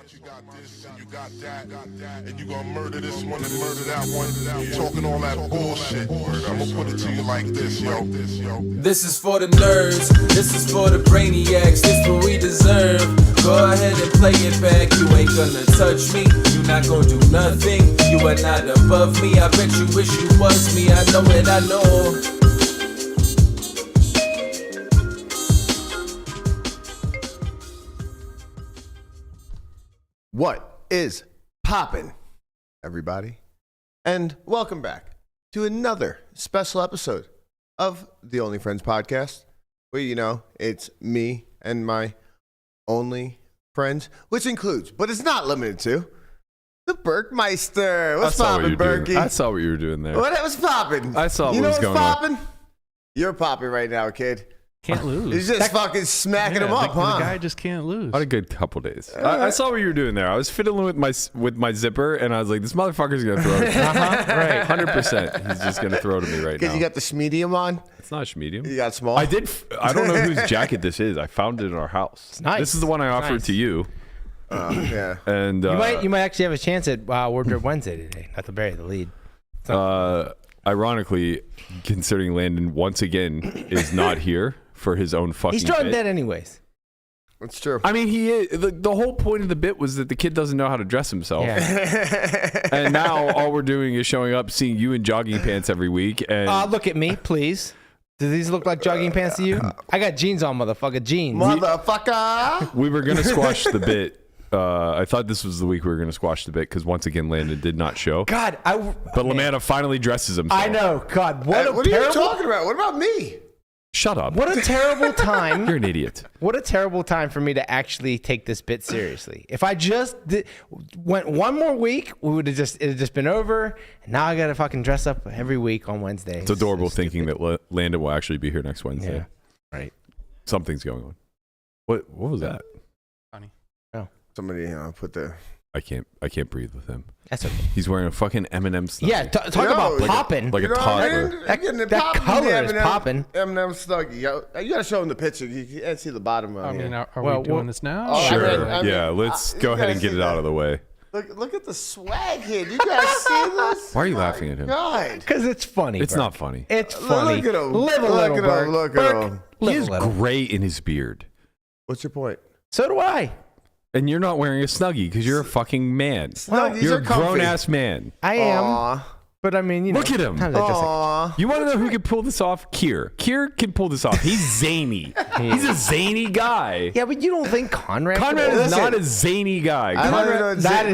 You got this and you got that, and you gonna murder this one and murder that one. Talking all that bullshit. I'm gonna put it to you like this, yo. This is for the nerds, this is for the brainiacs, this what we deserve. Go ahead and play it back, you ain't gonna touch me, you not gonna do nothing, you are not above me. I bet you wish you was me, I know it, I know. What is poppin', everybody? And welcome back to another special episode of the Only Friends podcast, where, you know, it's me and my only friends, which includes, but it's not limited to, the Berkmeister. What's poppin', Berkey? I saw what you were doing there. What was poppin'? I saw you what know was what's going poppin'? on. You're popping right now, kid. Can't lose. He's just fucking smacking him up, huh? The guy just can't lose. I had a good couple days. I saw what you were doing there. I was fiddling with my zipper, and I was like, this motherfucker's going to throw it. Right, 100%. He's just going to throw it to me right now. Because you got the schmedium on? It's not a medium. You got small? I don't know whose jacket this is. I found it in our house. It's nice. This is the one I offered to you. Yeah. And You might actually have a chance at Wardrobe Wednesday today. Not to bury the lead. Ironically, considering Landon once again is not here for his own fucking He's drawing bit. dead anyways. That's true. I mean, he is. The whole point of the bit was that the kid doesn't know how to dress himself. Yeah. And now all we're doing is showing up, seeing you in jogging pants every week. And Look at me, please. Do these look like jogging pants to you? I got jeans on, motherfucker. Jeans. Motherfucker! we were going to squash the bit. I thought this was the week we were going to squash the bit because once again, Landon did not show. God, But Lamanna finally dresses himself. I know. God, what What are you talking about? What about me? Shut up. What a terrible time. You're an idiot. What a terrible time for me to actually take this bit seriously. If I just went one more week, it had just been over. And now I got to fucking dress up every week on Wednesday. It's adorable thinking that Landon will actually be here next Wednesday. Yeah. Right. Something's going on. What was that? Funny. Somebody put the... I can't breathe with him. That's okay. He's wearing a fucking M&M snuggie. Yeah, talk about popping. Like a toddler. That color is popping. M&M Snuggie. You gotta show him the picture. You can't see the bottom of it. Are we doing this now? Oh, Sure. I mean, yeah, let's go ahead and get it out of the way. Look at the swag here. You guys see this? Why are you laughing at him? God. Because it's funny. It's Bert. not funny. It's funny. Look at him. Live a little, Bert. Look at Bert, him. He live is a little. gray in his beard. What's your point? So do I. And you're not wearing a snuggie because you're a fucking man. Snuggies You're are a comfy. grown-ass man. I am. Aw. But I mean, you know. Look at him. sometimes I just like- Aw. You want to know who can pull this off? Kier. Kier can pull this off. He's zany. He's a zany guy. Yeah, but you don't think Conrad? Conrad could- is not a zany guy. I don't Conrad, even know. that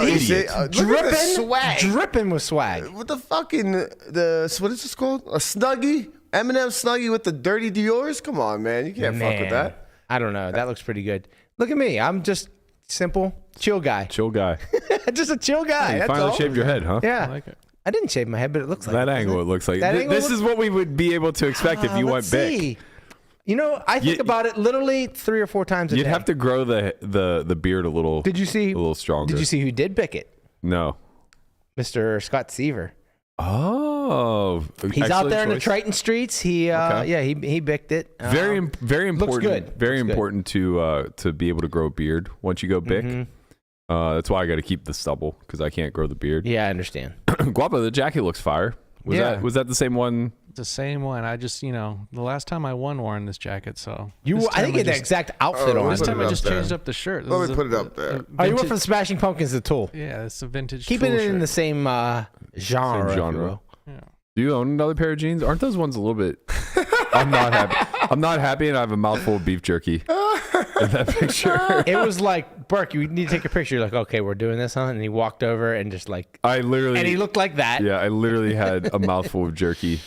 is idiot. Look at the dripping, swag. dripping with swag. What the fucking what is this called? A Snuggie? M&M Snuggie with the dirty Dior's? Come on, man. You can't fuck with that. I don't know. That looks pretty good. Look at me. I'm just simple, chill guy. Chill guy. Just a chill guy. You That's finally all. shaved your head, huh? Yeah. I like it. I didn't shave my head, but it looks like That it, angle, it doesn't looks like. That angle This is what we would be able to expect if you went let's big. see. You know, I think You- about it literally 3 or 4 times a You'd day. have to grow the beard a little. Did you see? a little stronger? Did you see who did bick it? No. Mr. Scott Seaver. Oh, He's out excellent there in the choice. Triton streets. He, he bicked it. Very important. looks good. Very Looks good. important to be able to grow a beard once you go big. Mhm. That's why I got to keep the stubble because I can't grow the beard. Yeah, I understand. Guapa, the jacket looks fire. Was that the same one? It's the same one. I just, the last time I won in this jacket, so. I think you had the exact outfit on. This Put time it I up just there. changed up the shirt. Let me put it up there. Oh, you went from Smashing Pumpkins to Tool. Yeah, it's a vintage Keeping Tool it in shirt. the same genre. Same if you genre. will. Yeah. Do you own another pair of jeans? Aren't those ones a little bit? I'm not happy. I'm not happy, and I have a mouthful of beef jerky in that picture. It was like, Burke, you need to take a picture. You're like, okay, we're doing this, huh? And he walked over and just like, I literally. and he looked like that. Yeah, I literally had a mouthful of jerky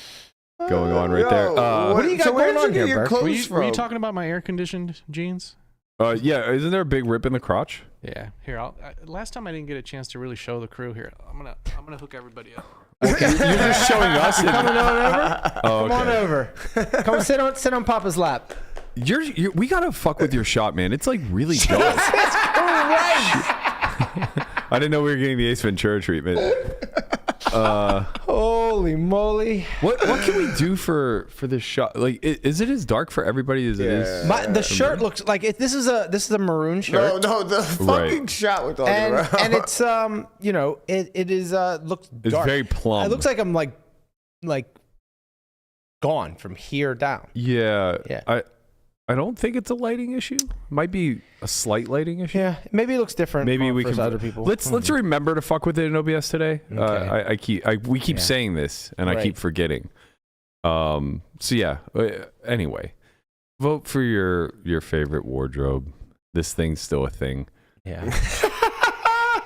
going on right there. What do you got so where going on did you here, get your Burke? clothes Were you from? talking about my air-conditioned jeans? Yeah, isn't there a big rip in the crotch? Yeah. Here, last time I didn't get a chance to really show the crew. Here, I'm gonna hook everybody up. Okay, you're just showing us. Coming on over. Oh, Come on okay. over. Come sit on Papa's lap. We gotta fuck with your shot, man. It's like really dope. That's right. I didn't know we were getting the Ace Ventura treatment. Holy Holy moly! What can we do for this shot? Like, is it as dark for everybody as it is? The shirt looks like this is a maroon shirt. No, the fucking shot we're talking about. And it's it is looks It's dark. very plumb. It looks like I'm like gone from here down. Yeah. Yeah. I don't think it's a lighting issue. Might be a slight lighting issue. Yeah, maybe it looks different. Maybe we for can other people. Let's remember to fuck with it in OBS today. Okay. We keep saying this and I keep forgetting. So yeah. Anyway, vote for your favorite wardrobe. This thing's still a thing. Yeah.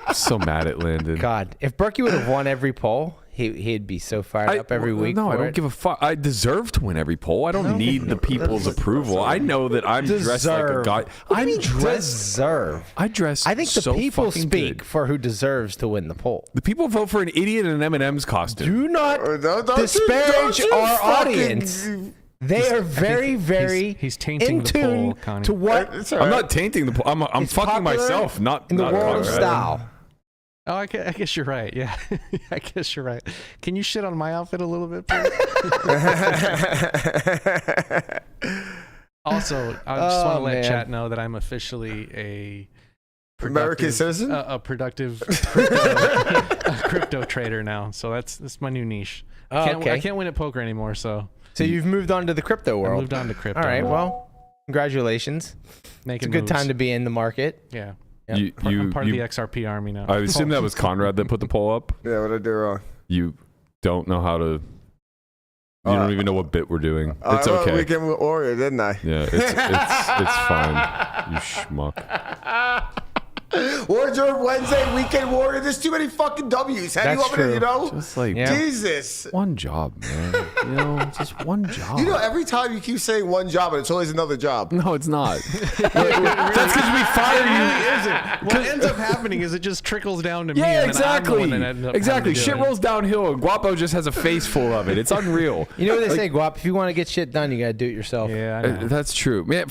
I'm so mad at Landon. God, if Berkey would have won every poll, he'd be so fired up every week. No, I don't it. give a fuck. I deserve to win every poll. I don't need the people's approval. I know that I'm dressed like a guy. I dress. I think the so people fucking speak good. for who deserves to win the poll. The people vote for an idiot in an M&M's costume. Do not disparage our audience. They are very, very he's tainting in the tune poll, Connie. to what I'm not tainting the poll. I'm It's fucking popular myself. Not in the not world of Conrad. style. Oh, I guess you're right. Yeah, I guess you're right. Can you shit on my outfit a little bit, please? Also, I just want to let chat know that I'm officially a American citizen, a productive crypto trader now. So that's my new niche. I can't win at poker anymore. So you've moved on to the crypto world. I moved on to crypto. All right. Well, congratulations. Making It's a good moves. time to be in the market. Yeah. You, I'm part of the XRP army now. I assume that was Conrad that put the poll up. Yeah, what I do wrong? You don't know how to. You don't even know what bit we're doing. It's I went okay. Weekend with Warrior, didn't I? Yeah, it's fine. You schmuck. Wardrobe Wednesday, Weekend Warrior. There's too many fucking W's. How do you That's want me to, true. you know? Just like Jesus. one job, man. You know, just one job. You know, every time you keep saying one job, and it's always another job. No, it's not. That's because we fire you. Isn't. What ends up happening is it just trickles down to me. Yeah, and exactly. Then I'm the one that ends up Exactly. having to Shit do it. rolls downhill. And Guapo just has a face full of it. It's unreal. You know what they say, Guap? If you want to get shit done, you got to do it yourself. Yeah, I know. That's true. Man,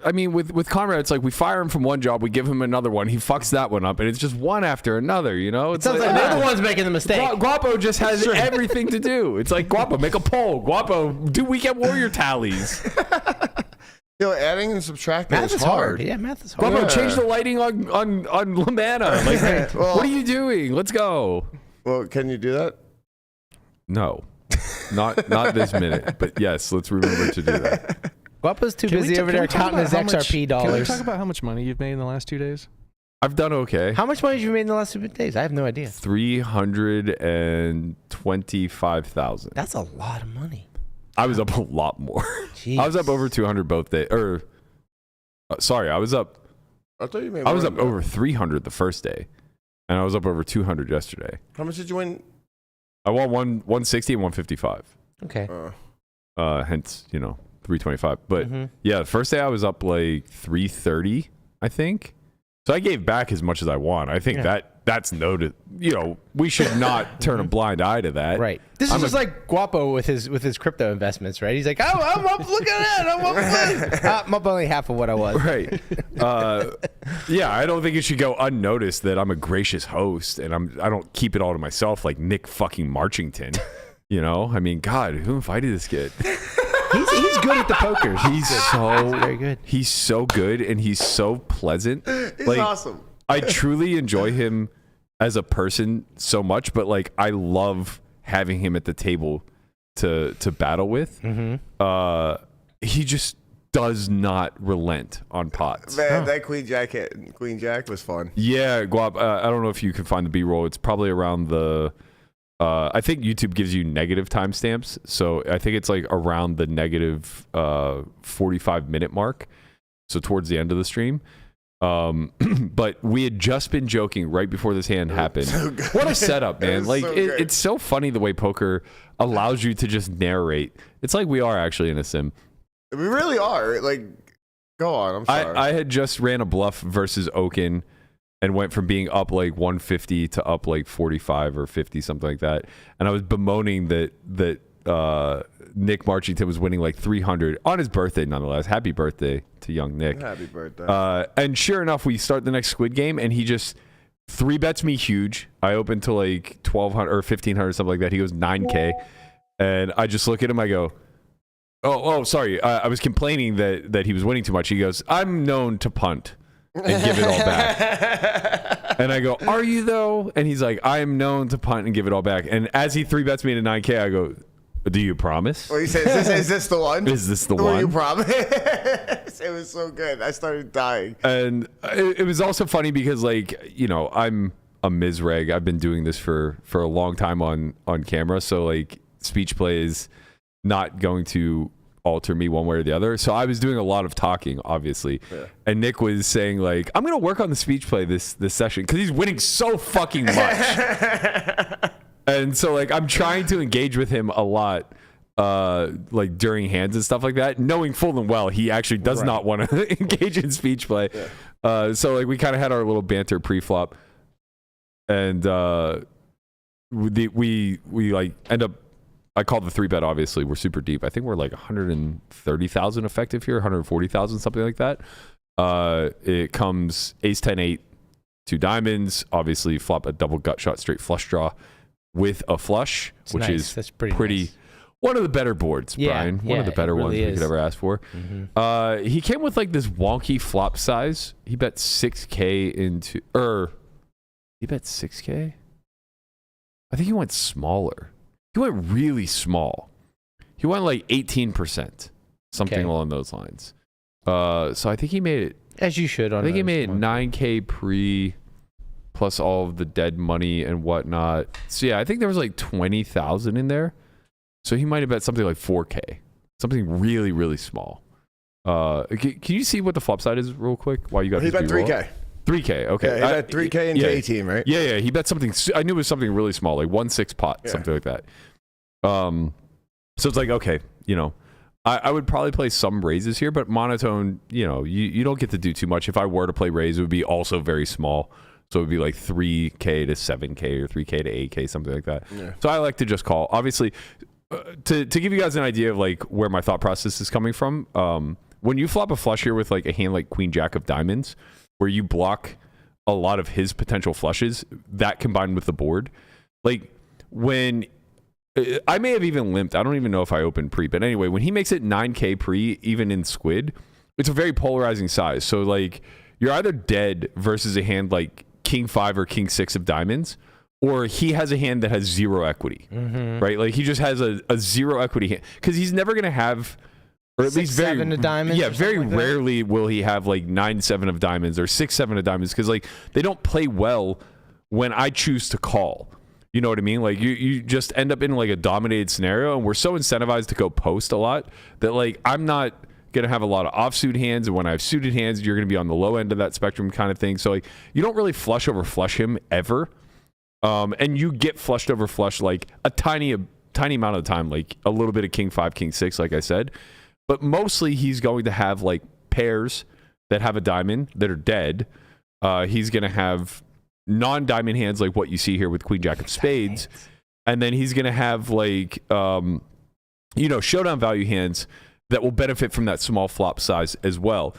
I mean, with Conrad, it's like we fire him from one job, we give him another one, he fucks that one up, and it's just one after another, you know? It's Sounds like they're the ones making the mistake. Guapo just has everything to do. It's like, Guapo, make a poll. Guapo, do Weekend Warrior tallies. You know, adding and subtracting Math is is hard. Yeah, math is hard. Guapo, Yeah. change the lighting on Lamanna. Like, Well- what are you doing? Let's go. Well, can you do that? No. Not this minute. But yes, let's remember to do that. Guapo's too Can we busy ta- over can there we talk counting his about how much- XRP Can we dollars. talk about how much money you've made in the last 2 days? I've done okay. How much money have you made in the last 2 days? I have no idea. 325,000. That's a lot of money. I was up a lot more. Jeez. I was up over 200 both days. Sorry, I was up I thought you made I was more up than that. over 300 the first day, and I was up over 200 yesterday. How much did you win? I won 160 and 155. Okay. Hence, 325. But Mhm. yeah, the first day I was up like 330, I think. So I gave back as much as I want. I think that's noted. We should not turn a blind eye to that. Right. This is just like Guapo with his crypto investments, right? He's like, oh, I'm up. Look at that. I'm up only half of what I was. Right. Yeah, I don't think it should go unnoticed that I'm a gracious host and I don't keep it all to myself like Nick fucking Marchington. I mean, God, who invited this kid? He's good at the pokers. He's so very good. He's so good and he's so pleasant. He's awesome. I truly enjoy him as a person so much, but like I love having him at the table to battle with. Mm-hmm. He just does not relent on pots. Man, that Queen Jack was fun. Yeah, Guap. I don't know if you can find the B-roll. It's probably around the. I think YouTube gives you negative timestamps, so I think it's like around the negative 45-minute mark, so towards the end of the stream. But we had just been joking right before this hand happened. So good. What a setup, man! was Like so good. it's so funny the way poker allows you to just narrate. It's like we are actually in a sim. We really are. Like, go on. I'm sorry. I had just ran a bluff versus Oaken and went from being up like 150 to up like 45 or 50, something like that. And I was bemoaning that Nick Marchington was winning like 300 on his birthday, nonetheless. Happy birthday to young Nick. Happy birthday. And sure enough, we start the next Squid Game, and he just Three bets me huge. I opened to like 1,200 or 1,500, something like that. He goes 9K. And I just look at him. I go, oh, sorry. I was complaining that he was winning too much. He goes, I'm known to punt and give it all back. And I go, are you though? And he's like, I am known to punt and give it all back. And as he 3-bets me into 9K, I go, do you promise? Well, he said, is this the one? Is this the Will one? you promise? It was so good. I started dying. And it was also funny because, like, you know, I'm a Mizreg. I've been doing this for a long time on camera. So, like, speech play is not going to alter me one way or the other. So I was doing a lot of talking, obviously. Yeah. And Nick was saying, like, I'm going to work on the speech play this session because he's winning so fucking much. And so, like, I'm trying to engage with him a lot, like, during hands and stuff like that, knowing full and well he actually does not want to engage in speech play. Yeah. So, like, we kind of had our little banter pre-flop. And we like, end up, I called the 3-bet, obviously. We're super deep. I think we're like 130,000 effective here, 140,000, something like that. It comes ace 10 8, 2 diamonds. Obviously, flop a double gut shot, straight flush draw with a flush, which nice. is That's pretty nice. One of the better boards, Brian. One of the better ones we could ever ask for. Mm-hmm. He came with like this wonky flop size. He bet 6K into, he bet 6K? I think he went smaller. He went really small. He went like 18%, something along those lines. So I think he made it. As you should. I think he made it 9K pre, plus all of the dead money and whatnot. So yeah, I think there was like 20,000 in there. So he might have bet something like 4K, something really, really small. Can you see what the flop side is real quick? While you got he bet 3K. 3K, okay. Yeah, he bet 3K into 18, right? Yeah. He bet something. I knew it was something really small, like 1/6 pot, something like that. So it's like, okay, you know, I would probably play some raises here, but monotone, you know, you don't get to do too much. If I were to play raise, it would be also very small. So it would be like 3K to 7K or 3K to 8K, something like that. Yeah. So I like to just call. Obviously, to give you guys an idea of like where my thought process is coming from, when you flop a flush here with like a hand like Queen Jack of Diamonds, where you block a lot of his potential flushes, that combined with the board, like when I may have even limped. I don't even know if I opened pre, but anyway, when he makes it 9K pre, even in Squid, it's a very polarizing size. So like you're either dead versus a hand like King 5 or King 6 of Diamonds, or he has a hand that has 0 equity, right? Like he just has a 0 equity hand because he's never going to have, or at least 7 of diamonds. Yeah, very rarely will he have like 9-7 of diamonds or 6-7 of diamonds because like they don't play well when I choose to call. You know what I mean? Like you just end up in like a dominated scenario, and we're so incentivized to go post a lot that like I'm not gonna have a lot of offsuit hands, and when I have suited hands, you're gonna be on the low end of that spectrum kind of thing. So like you don't really flush over flush him ever, and you get flushed over flush like a tiny amount of the time, like a little bit of King 5, King 6, like I said. But mostly he's going to have like pairs that have a diamond that are dead. He's going to have non-diamond hands like what you see here with Queen Jack of Spades. And then he's going to have like, you know, showdown value hands that will benefit from that small flop size as well.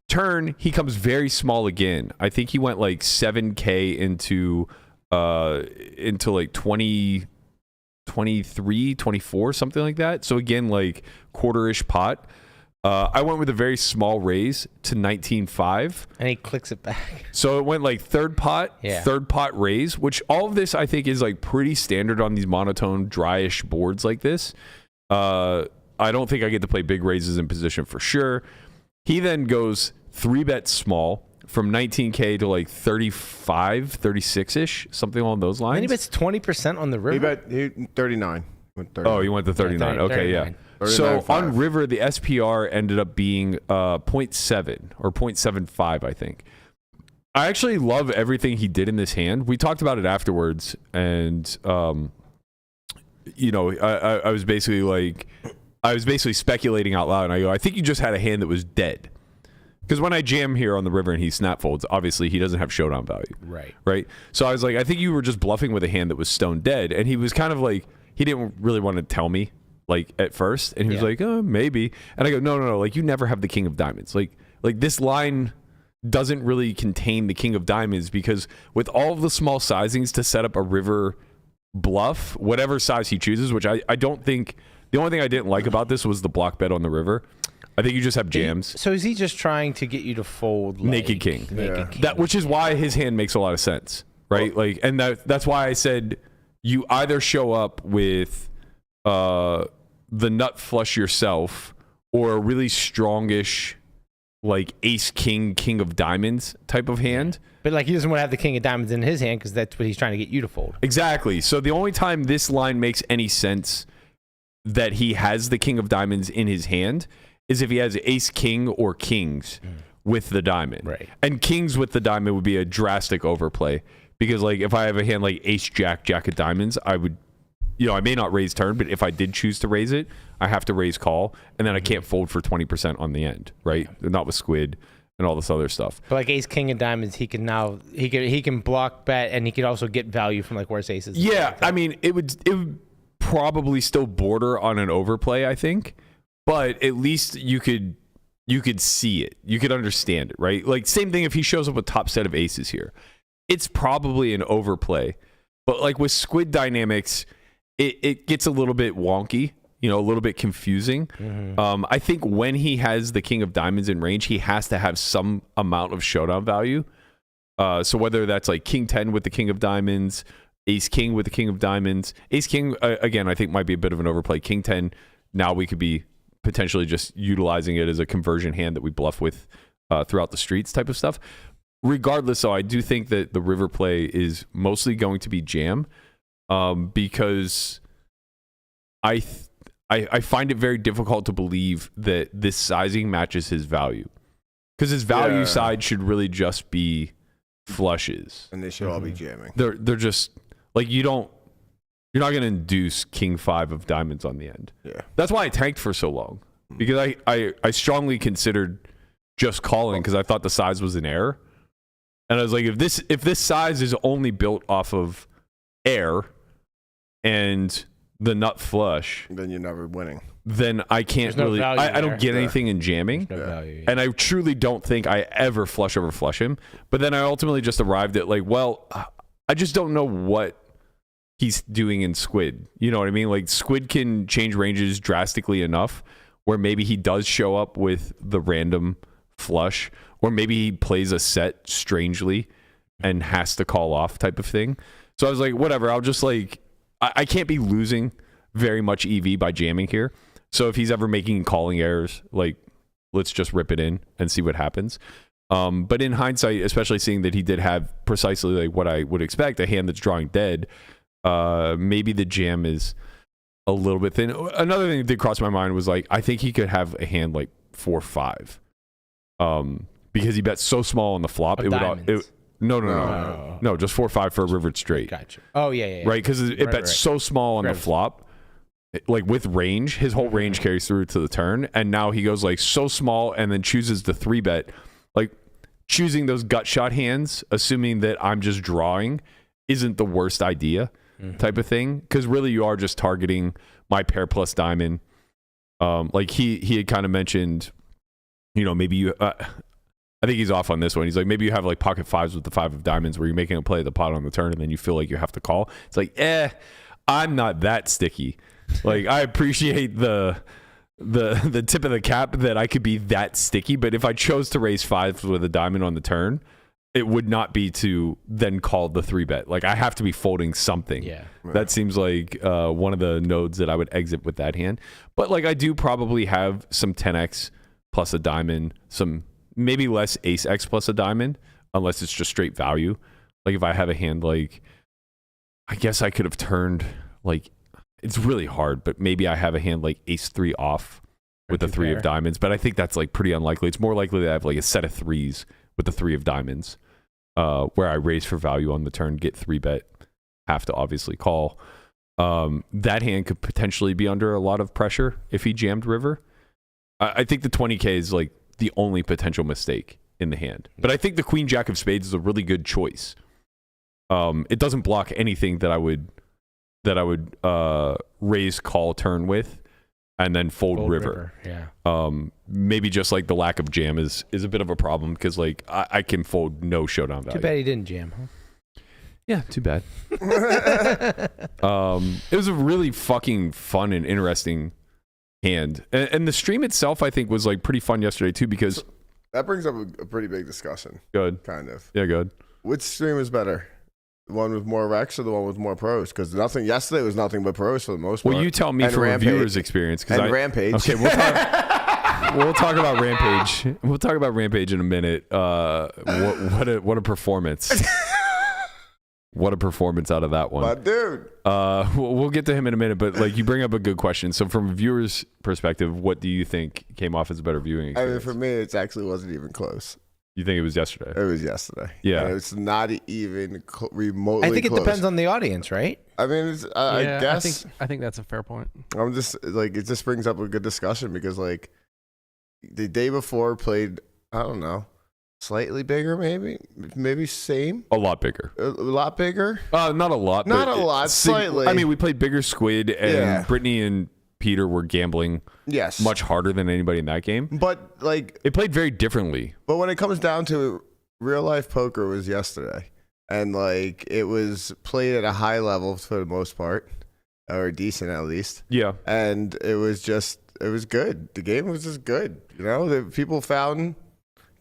Turn, he comes very small again. I think he went like 7K into like 23, 24, something like that. So again, like quarter-ish pot. I went with a very small raise to 19.5. And he clicks it back. So it went like third pot raise, which all of this I think is like pretty standard on these monotone, dryish boards like this. I don't think I get to play big raises in position for sure. He then goes 3-bet small from 19K to like 35, 36-ish, something along those lines. And he bets 20% on the river. He bet 39. Oh, he went to 39. Yeah, 30, okay, 39. Yeah. So on river, the SPR ended up being 0.7 or 0.75, I think. I actually love everything he did in this hand. We talked about it afterwards, and you know, I was basically speculating out loud, and I go, I think you just had a hand that was dead. Because when I jam here on the river and he snap folds, obviously he doesn't have showdown value. Right. So I was like, I think you were just bluffing with a hand that was stone dead. And he was kind of like, he didn't really want to tell me, like, at first. And he was like, oh, maybe. And I go, no. Like, you never have the King of Diamonds. Like this line doesn't really contain the king of diamonds, because with all of the small sizings to set up a river bluff, whatever size he chooses, which I don't think, the only thing I didn't like about this was the block bet on the river. I think you just have jams. So is he just trying to get you to fold like, Naked king. Naked king. Which is why his hand makes a lot of sense, right? And that's why I said you either show up with the nut flush yourself, or a really strongish like ace king of diamonds type of hand. But like he doesn't want to have the king of diamonds in his hand because that's what he's trying to get you to fold. Exactly. So the only time this line makes any sense that he has the king of diamonds in his hand is if he has ace king or kings with the diamond. Right. And kings with the diamond would be a drastic overplay, because like if I have a hand like ace jack of diamonds, I would, I may not raise turn, but if I did choose to raise it, I have to raise call, and then I can't fold for 20% on the end, right? Not with squid and all this other stuff. But like ace king of diamonds, he can block bet, and he could also get value from like worse aces. Yeah, I mean it would probably still border on an overplay, I think, but at least you could see it, you could understand it, right? Like same thing if he shows up with top set of aces here, it's probably an overplay, but like with squid dynamics, it gets a little bit wonky, a little bit confusing. I think when he has the king of diamonds in range, he has to have some amount of showdown value. So whether that's like king 10 with the king of diamonds, ace king with the king of diamonds, ace king, again, I think might be a bit of an overplay. King 10, now we could be potentially just utilizing it as a conversion hand that we bluff with throughout the streets type of stuff. Regardless, though, I do think that the river play is mostly going to be jam, because I find it very difficult to believe that this sizing matches his value, because his value side should really just be flushes, and they should all be jamming. They're just like you're not going to induce king 5 of diamonds on the end. Yeah, that's why I tanked for so long, because I strongly considered just calling because I thought the size was an error, and I was like, if this size is only built off of air and the nut flush, then you're never winning. Then I can't really. I don't get anything in jamming, No value, and I truly don't think I ever flush over flush him. But then I ultimately just arrived at like, well, I just don't know what he's doing in squid. You know what I mean? Like squid can change ranges drastically enough where maybe he does show up with the random flush, or maybe he plays a set strangely and has to call off type of thing. So I was like, whatever. I'll just like. I can't be losing very much EV by jamming here. So if he's ever making calling errors, like let's just rip it in and see what happens. But in hindsight, especially seeing that he did have precisely like what I would expect, a hand that's drawing dead, maybe the jam is a little bit thin. Another thing that did cross my mind was like, I think he could have a hand like 4-5, because he bet so small on the flop. No, just 4-5 for a rivered straight. Gotcha. Oh yeah. Right, because it bets so small on the flop, like with range, his whole range carries through to the turn, and now he goes like so small and then chooses the 3-bet, like choosing those gut shot hands, assuming that I'm just drawing, isn't the worst idea, type of thing, because really you are just targeting my pair plus diamond. Like he had kind of mentioned, maybe you. I think he's off on this one. He's like, maybe you have like pocket 5s with the 5 of diamonds where you're making a play at the pot on the turn and then you feel like you have to call. It's like, I'm not that sticky. Like I appreciate the tip of the cap that I could be that sticky, but if I chose to raise 5s with a diamond on the turn, it would not be to then call the 3-bet. Like I have to be folding something. Yeah. Right. That seems like one of the nodes that I would exit with that hand. But like I do probably have some 10x plus a diamond, some maybe less ace X plus a diamond, unless it's just straight value. Like if I have a hand like, I guess I could have turned like, it's really hard, but maybe I have a hand like ace 3 off with the 3 of diamonds, but I think that's like pretty unlikely. It's more likely that I have like a set of 3s with the 3 of diamonds, where I raise for value on the turn, get 3-bet, have to obviously call. That hand could potentially be under a lot of pressure if he jammed river. I think the 20K is like the only potential mistake in the hand. But I think the queen jack of spades is a really good choice. It doesn't block anything that I would raise call turn with. and then fold river. Yeah. Maybe just like the lack of jam is a bit of a problem because like I can fold no showdown value. Too bad he didn't jam, huh? Yeah, too bad. It was a really fucking fun and interesting hand, and the stream itself I think was like pretty fun yesterday too because That brings up a pretty big discussion. good. Kind of. Yeah, good. Which stream is better? The one with more Rex or the one with more pros? Because yesterday was nothing but pros for the most part. Well, you tell me And from Rampage. a viewer's experience. And Rampage. Okay, we'll talk about Rampage. We'll talk about Rampage in a minute. What a performance. What a performance out of that one. But dude. We'll get to him in a minute, but like you bring up a good question. So from a viewer's perspective, what do you think came off as a better viewing I experience? mean, for me, it actually wasn't even close. You think it was yesterday? It was yesterday. Yeah. And it's not even remotely I think it close. depends on the audience, right? I mean, I guess I think that's a fair point. I'm just like, it just brings up a good discussion because like the day before played, I don't know, slightly bigger, maybe same, A lot bigger. a lot bigger. Not a lot. Not but a lot, slightly. I mean, we played bigger squid, and Yeah. Brittany and Peter were gambling Yes. much harder than anybody in that game. But like, It played very differently. but when it comes down to real life poker was yesterday. And like, it was played at a high level for the most part, or decent at least. Yeah. And it was good. The game was just good. You know, the people found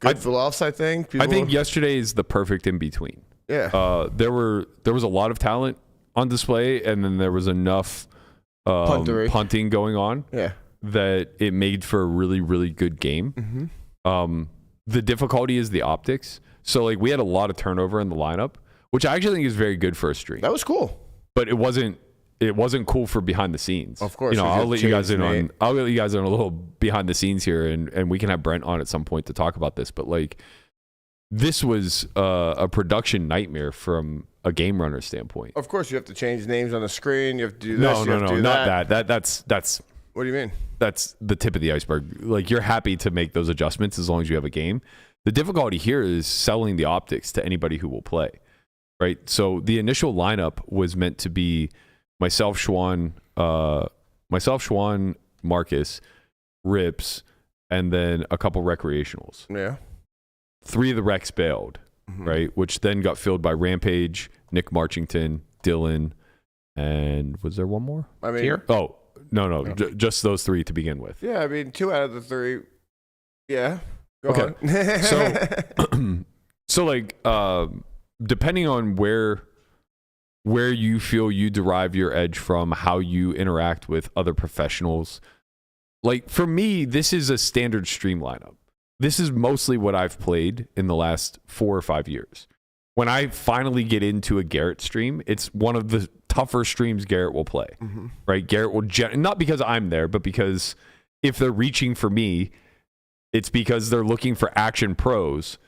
good bluffs, I think. I think yesterday is the perfect in between. Yeah. There was a lot of talent on display, and then there was enough Puntery. punting going on Yeah. that it made for a really, really good game. Mm-hmm. The difficulty is the optics. So like we had a lot of turnover in the lineup, which I actually think is very good for a stream. That was cool. But it wasn't cool for behind the scenes. Of course, you know, because I'll let you guys in changed, on mate. I'll let you guys in a little behind the scenes here, and we can have Brent on at some point to talk about this. But like, this was a production nightmare from a game runner standpoint. Of course, you have to change names on the screen. You have to do this. No, you have to do not that. That's What do you mean? that's the tip of the iceberg. Like, you're happy to make those adjustments as long as you have a game. The difficulty here is selling the optics to anybody who will play, right? So the initial lineup was meant to be myself, Schwan, Marcus, Rips, and then a couple recreationals. Yeah. 3 of the recs bailed, right? Which then got filled by Rampage, Nick Marchington, Dylan, and was there one more? I mean, Here? Oh, no. Just those 3 to begin with. Yeah, I mean, 2 out of the 3. Yeah. Go Okay. on. So like, depending on where you feel you derive your edge from, how you interact with other professionals. Like, for me, this is a standard stream lineup. This is mostly what I've played in the last 4 or 5 years. When I finally get into a Garrett stream, it's one of the tougher streams Garrett will play, right? Garrett will, not because I'm there, but because if they're reaching for me, it's because they're looking for action pros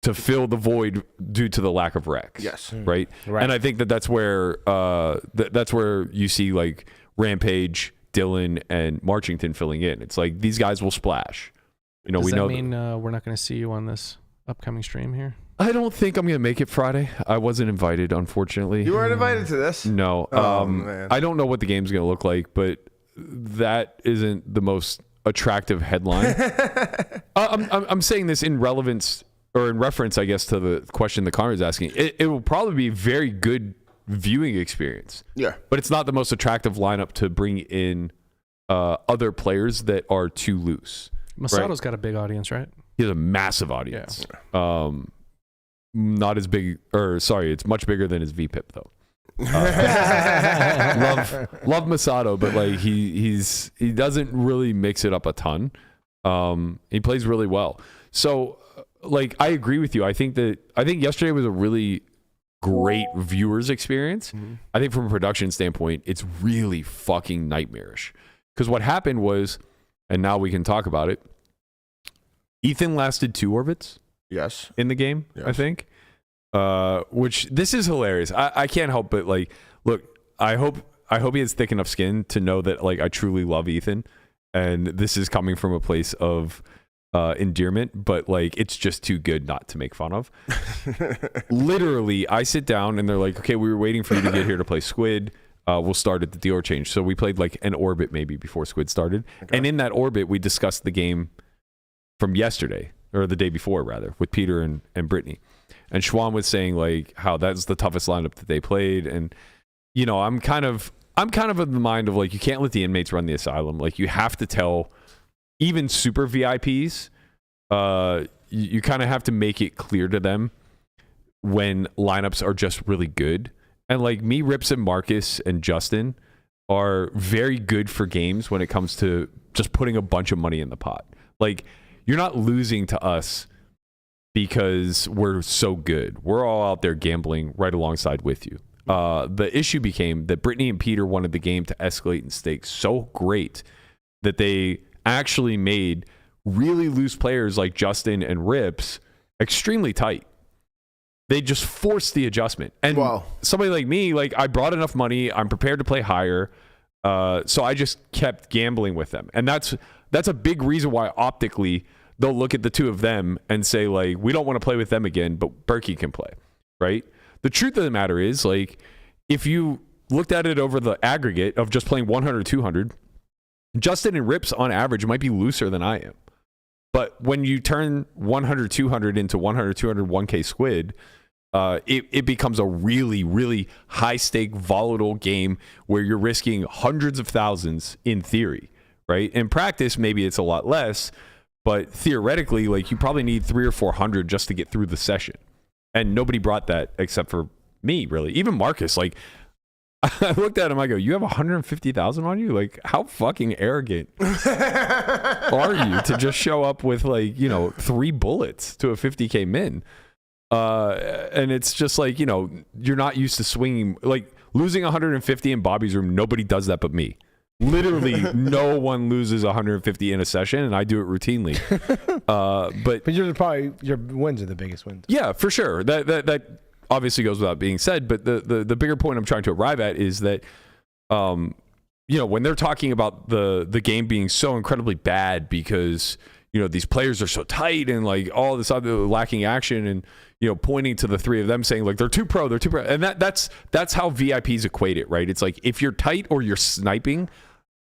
to fill the void due to the lack of recs. Yes. Right? Right. And I think that's where that's where you see like Rampage, Dylan, and Marchington filling in. It's like these guys will splash. You know, Does we that know. mean we're not going to see you on this upcoming stream here? I don't think I'm gonna make it Friday. I wasn't invited, unfortunately. You weren't invited to this? No. Oh, man. I don't know what the game's gonna look like, but that isn't the most attractive headline. I'm saying this in relevance or in reference, I guess, to the question that Connor's asking. It will probably be a very good viewing experience. Yeah. But it's not the most attractive lineup to bring in other players that are too loose. Masato's got a big audience, right? He has a massive audience. Not as big, or sorry, it's much bigger than his VPIP though. Love Masato, but like he doesn't really mix it up a ton. He plays really well. So like I agree with you. I think yesterday was a really great viewers experience. I think from a production standpoint, it's really fucking nightmarish. Because what happened was, and now we can talk about it, Ethan lasted 2 orbits Yes. in the game, Yes. I think. Which this is hilarious. I can't help but like look, I hope he has thick enough skin to know that like I truly love Ethan, and this is coming from a place of endearment, but like it's just too good not to make fun of. Literally, I sit down and they're like, okay, we were waiting for you to get here to play Squid. we'll start at the dealer change. So we played like an orbit maybe before Squid started. Okay. And in that orbit, we discussed the game from yesterday, or the day before rather, with Peter and Brittany. And Schwan was saying like how that's the toughest lineup that they played. And, you know, I'm kind of of the mind of like, you can't let the inmates run the asylum. Like you have to tell even super VIPs, you kind of have to make it clear to them when lineups are just really good. And like me, Rips, and Marcus and Justin are very good for games when it comes to just putting a bunch of money in the pot. Like you're not losing to us because we're so good. We're all out there gambling right alongside with you. The issue became that Brittany and Peter wanted the game to escalate in stakes so great that they actually made really loose players like Justin and Rips extremely tight. They just forced the adjustment. And somebody like me, like I brought enough money, I'm prepared to play higher. So I just kept gambling with them. And that's a big reason why optically they'll look at the two of them and say like, we don't want to play with them again, but Berkey can play, right? The truth of the matter is like, if you looked at it over the aggregate of just playing 100, 200, Justin and Rips on average might be looser than I am. But when you turn 100, 200 into 100, 200, 1K Squid, it becomes a really, really high-stake, volatile game where you're risking hundreds of thousands in theory, right? In practice, maybe it's a lot less, but theoretically, like you probably need 300 or 400 just to get through the session. And nobody brought that except for me, really. Even Marcus, like, I looked at him, I go, you have 150,000 on you? Like, how fucking arrogant are you to just show up with, like, you know, 3 bullets to a 50K min? And it's just like, you know, you're not used to swinging. Like, losing 150 in Bobby's room, nobody does that but me. Literally, no one loses 150 in a session, and I do it routinely. But your wins are the biggest wins. Yeah, for sure. That obviously goes without being said, but the bigger point I'm trying to arrive at is that, you know, when they're talking about the game being so incredibly bad because, you know, these players are so tight and like all this other lacking action and, you know, pointing to the three of them saying like they're too pro. And that's how VIPs equate it, right? It's like if you're tight or you're sniping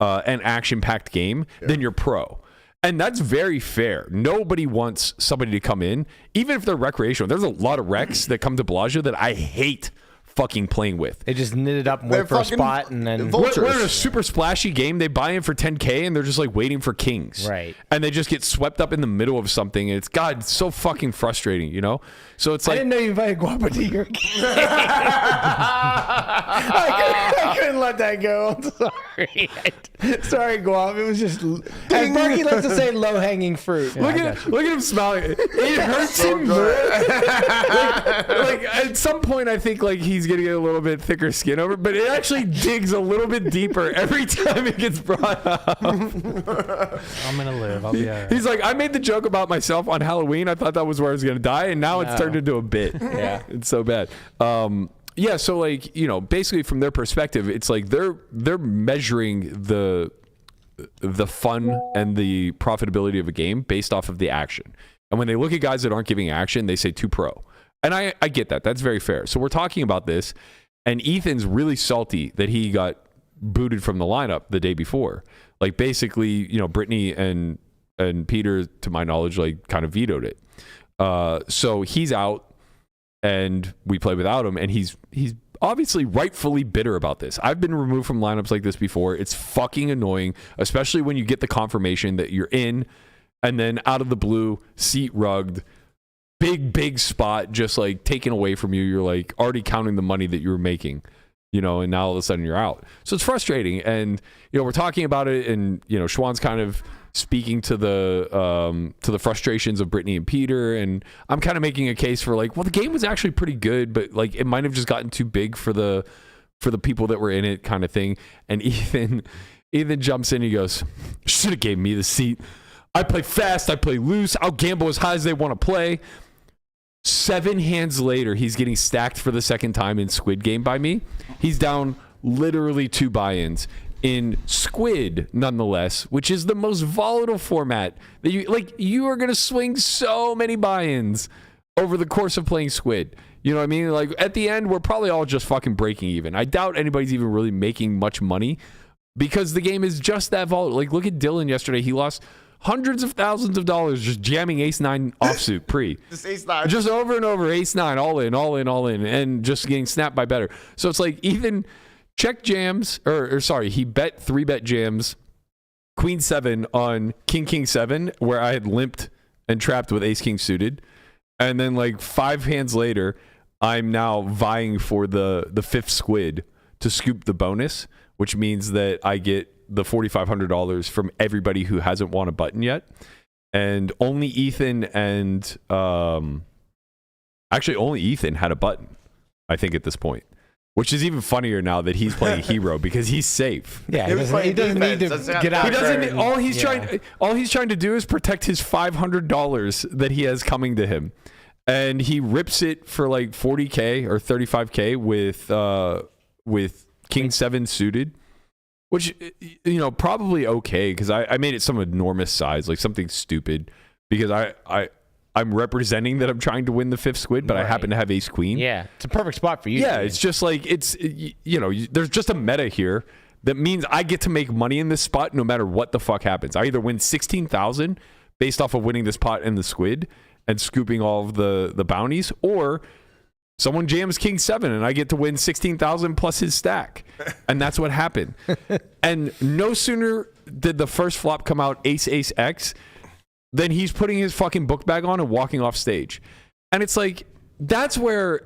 an action-packed game, then you're pro. And that's very fair. Nobody wants somebody to come in, even if they're recreational. There's a lot of recs that come to Bellagio that I hate fucking playing with. They just knit it up and wait for a spot and then... We're in a super splashy game. They buy in for 10K and they're just like waiting for kings. Right. And they just get swept up in the middle of something. And it's so fucking frustrating, you know? So it's like... I didn't know you invited Guapo to your game. I couldn't let that go. I'm sorry. Sorry, Guap. It was just... As Berkey likes to say, low-hanging fruit. Look at him smiling. It hurts him. like at some point, I think like he's gonna get a little bit thicker skin over, but it actually digs a little bit deeper every time it gets brought up. I'm gonna live. I'll be all right. He's like, I made the joke about myself on Halloween. I thought that was where I was gonna die, and now it's turned into a bit. Yeah, it's so bad. Yeah, so like, you know, basically from their perspective, it's like they're measuring the fun and the profitability of a game based off of the action. And when they look at guys that aren't giving action, they say too pro. And I get that. That's very fair. So we're talking about this, and Ethan's really salty that he got booted from the lineup the day before. Like basically, you know, Brittany and Peter, to my knowledge, like kind of vetoed it. So he's out. And we play without him, and he's obviously rightfully bitter about this. I've been removed from lineups like this before. It's fucking annoying, especially when you get the confirmation that you're in, and then out of the blue, seat rugged, big spot just like taken away from you. You're like already counting the money that you were making, you know, and now all of a sudden you're out. So it's frustrating, and you know we're talking about it, and you know Schwan's kind of speaking to the frustrations of Brittany and Peter, and I'm kind of making a case for like, well, the game was actually pretty good, but like it might have just gotten too big for the people that were in it, kind of thing. And Ethan jumps in, he goes, should have gave me the seat. I play fast, I play loose, I'll gamble as high as they want to play. 7 hands later, he's getting stacked for the second time in Squid Game by me. He's down literally 2 buy-ins. In Squid, nonetheless, which is the most volatile format that you are going to swing so many buy-ins over the course of playing Squid. You know what I mean? Like at the end, we're probably all just fucking breaking even. I doubt anybody's even really making much money because the game is just that volatile. Like look at Dylan yesterday. He lost hundreds of thousands of dollars just jamming ace-9 offsuit pre. Just ace-9. Just over and over, ace-9, all in, and just getting snapped by better. So it's like Ethan check jams, or sorry, he bet 3-bet jams Queen 7 on King 7, where I had limped and trapped with ace king suited. And then like 5 hands later, I'm now vying for the 5th squid to scoop the bonus, which means that I get the $4,500 from everybody who hasn't won a button yet. And only Ethan and actually only Ethan had a button, I think, at this point. Which is even funnier now that he's playing hero because he's safe. Yeah, he doesn't need to get out. He doesn't. All he's trying to do is protect his $500 that he has coming to him, and he rips it for like 40K or 35K with King 7 suited, which probably okay because I made it some enormous size, like something stupid because I'm representing that I'm trying to win the 5th squid, but I happen to have ace queen. Yeah, it's a perfect spot for you. Yeah, it's just like there's just a meta here that means I get to make money in this spot no matter what the fuck happens. I either win 16,000 based off of winning this pot and the squid and scooping all of the bounties, or someone jams King 7 and I get to win 16,000 plus his stack, and that's what happened. And no sooner did the first flop come out, ace X. Then he's putting his fucking book bag on and walking off stage. And it's like, that's where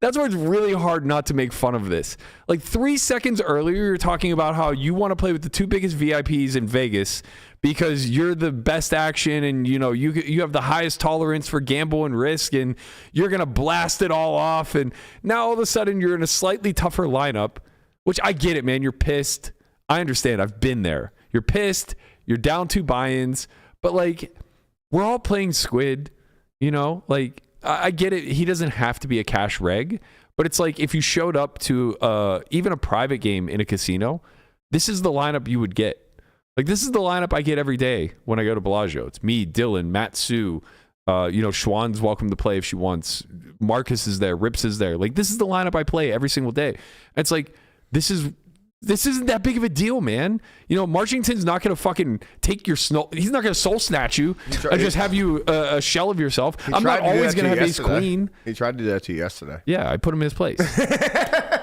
it's really hard not to make fun of this. Like 3 seconds earlier, you're talking about how you want to play with the 2 biggest VIPs in Vegas because you're the best action and you have the highest tolerance for gamble and risk and you're going to blast it all off. And now all of a sudden you're in a slightly tougher lineup, which I get it, man. You're pissed. I understand. I've been there. You're pissed. You're down 2 buy-ins. But like, we're all playing Squid, like I get it. He doesn't have to be a cash reg, but it's like if you showed up to even a private game in a casino, this is the lineup you would get. Like this is the lineup I get every day when I go to Bellagio. It's me, Dylan, Matt, Sue, Schwann's welcome to play if she wants. Marcus is there, Rips is there. Like this is the lineup I play every single day. And it's like this isn't that big of a deal, man. Marchington's not going to fucking take your snow. He's not going to soul snatch you and just have you a shell of yourself. I'm not always going to have ace queen. He tried to do that to you yesterday. Yeah, I put him in his place.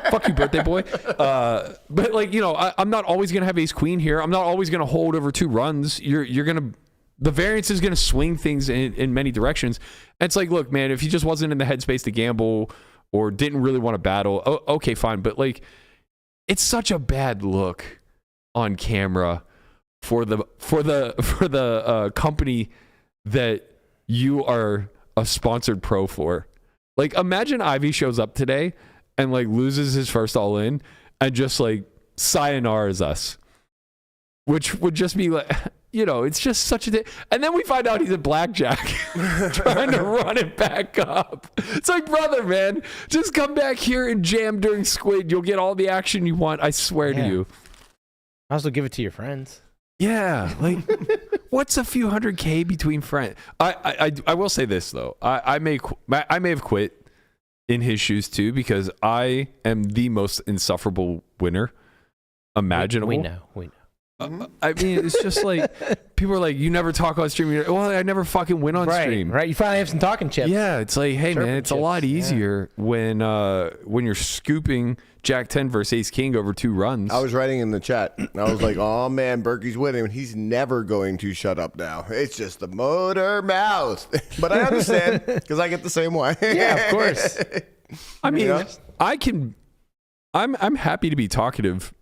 Fuck you, birthday boy. But like, I'm not always going to have ace queen here. I'm not always going to hold over 2 runs. You're going to, the variance is going to swing things in many directions. And it's like, look, man, if he just wasn't in the headspace to gamble or didn't really want to battle, okay, fine. But like, it's such a bad look on camera for the company that you are a sponsored pro for. Like, imagine Ivey shows up today and like loses his first all in and just like sayonara's us, which would just be like, it's just such a day. And then we find out he's a blackjack trying to run it back up. It's like, brother, man, just come back here and jam during Squid. You'll get all the action you want. I swear to you. I also give it to your friends. Yeah. Like, what's a few $100K between friends? I will say this, though. I may have quit in his shoes, too, because I am the most insufferable winner imaginable. We know. I mean, it's just like people are like, you never talk on stream. Well, I never fucking win on stream. Right. You finally have some talking chips. Yeah, it's like, hey, man, it's a lot easier when you're scooping Jack 10 versus Ace King over 2 runs. I was writing in the chat. I was like, oh, man, Berkey's winning. He's never going to shut up now. It's just the motor mouth. But I understand because I get the same way. Yeah, of course. I mean, I'm happy to be talkative.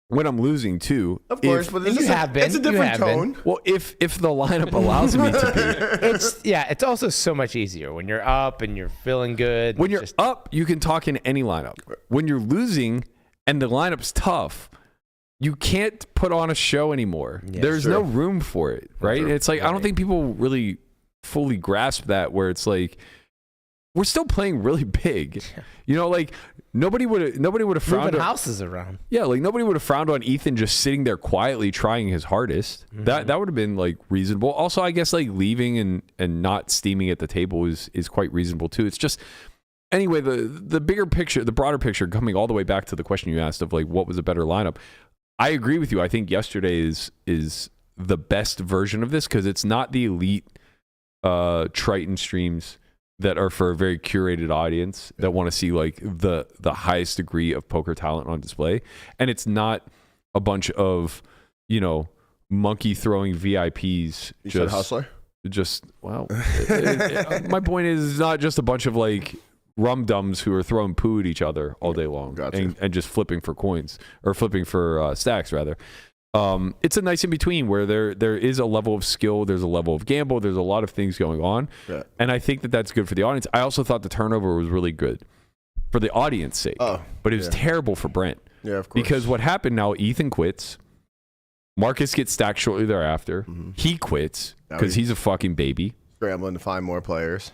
When I'm losing too, of course, but it's a different tone. Well, if the lineup allows me to be, it's also so much easier when you're up and you're feeling good. When you're up, you can talk in any lineup. When you're losing and the lineup's tough, you can't put on a show anymore. Yeah, there's no room for it, right? It's like I don't think people really fully grasp that. Where it's like we're still playing really big, like. nobody would have frowned Moving on, houses around. yeah, like nobody would have frowned on Ethan just sitting there quietly trying his hardest. That would have been like reasonable. Also, I guess like leaving and not steaming at the table is quite reasonable too. It's just anyway, the bigger picture, the broader picture, coming all the way back to the question you asked of like what was a better lineup. I agree with you. I think yesterday is the best version of this because it's not the elite Triton streams that are for a very curated audience that want to see like the highest degree of poker talent on display, and it's not a bunch of monkey throwing VIPs. You said hustler. My point is, it's not just a bunch of like rum-dums who are throwing poo at each other all day long and just flipping for coins or flipping for stacks rather. It's a nice in between where there is a level of skill, there's a level of gamble, there's a lot of things going on, and I think that's good for the audience. I also thought the turnover was really good for the audience sake, but it was terrible for Brent. Yeah, of course. Because what happened now, Ethan quits, Marcus gets stacked shortly thereafter, he quits because he's a fucking baby. Scrambling to find more players.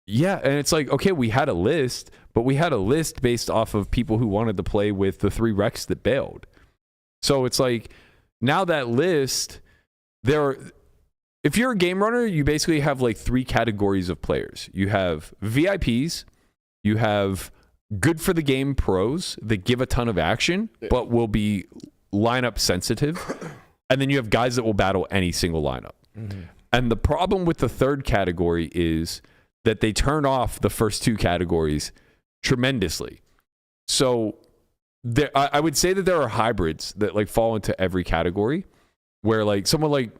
Yeah, and it's like, okay, we had a list, but we had a list based off of people who wanted to play with the 3 Rex that bailed. So it's like now that list, if you're a game runner, you basically have like 3 categories of players. You have VIPs, you have good for the game pros that give a ton of action, but will be lineup sensitive. And then you have guys that will battle any single lineup. And the problem with the third category is that they turn off the first 2 categories tremendously. So I would say that there are hybrids that like fall into every category, where like someone like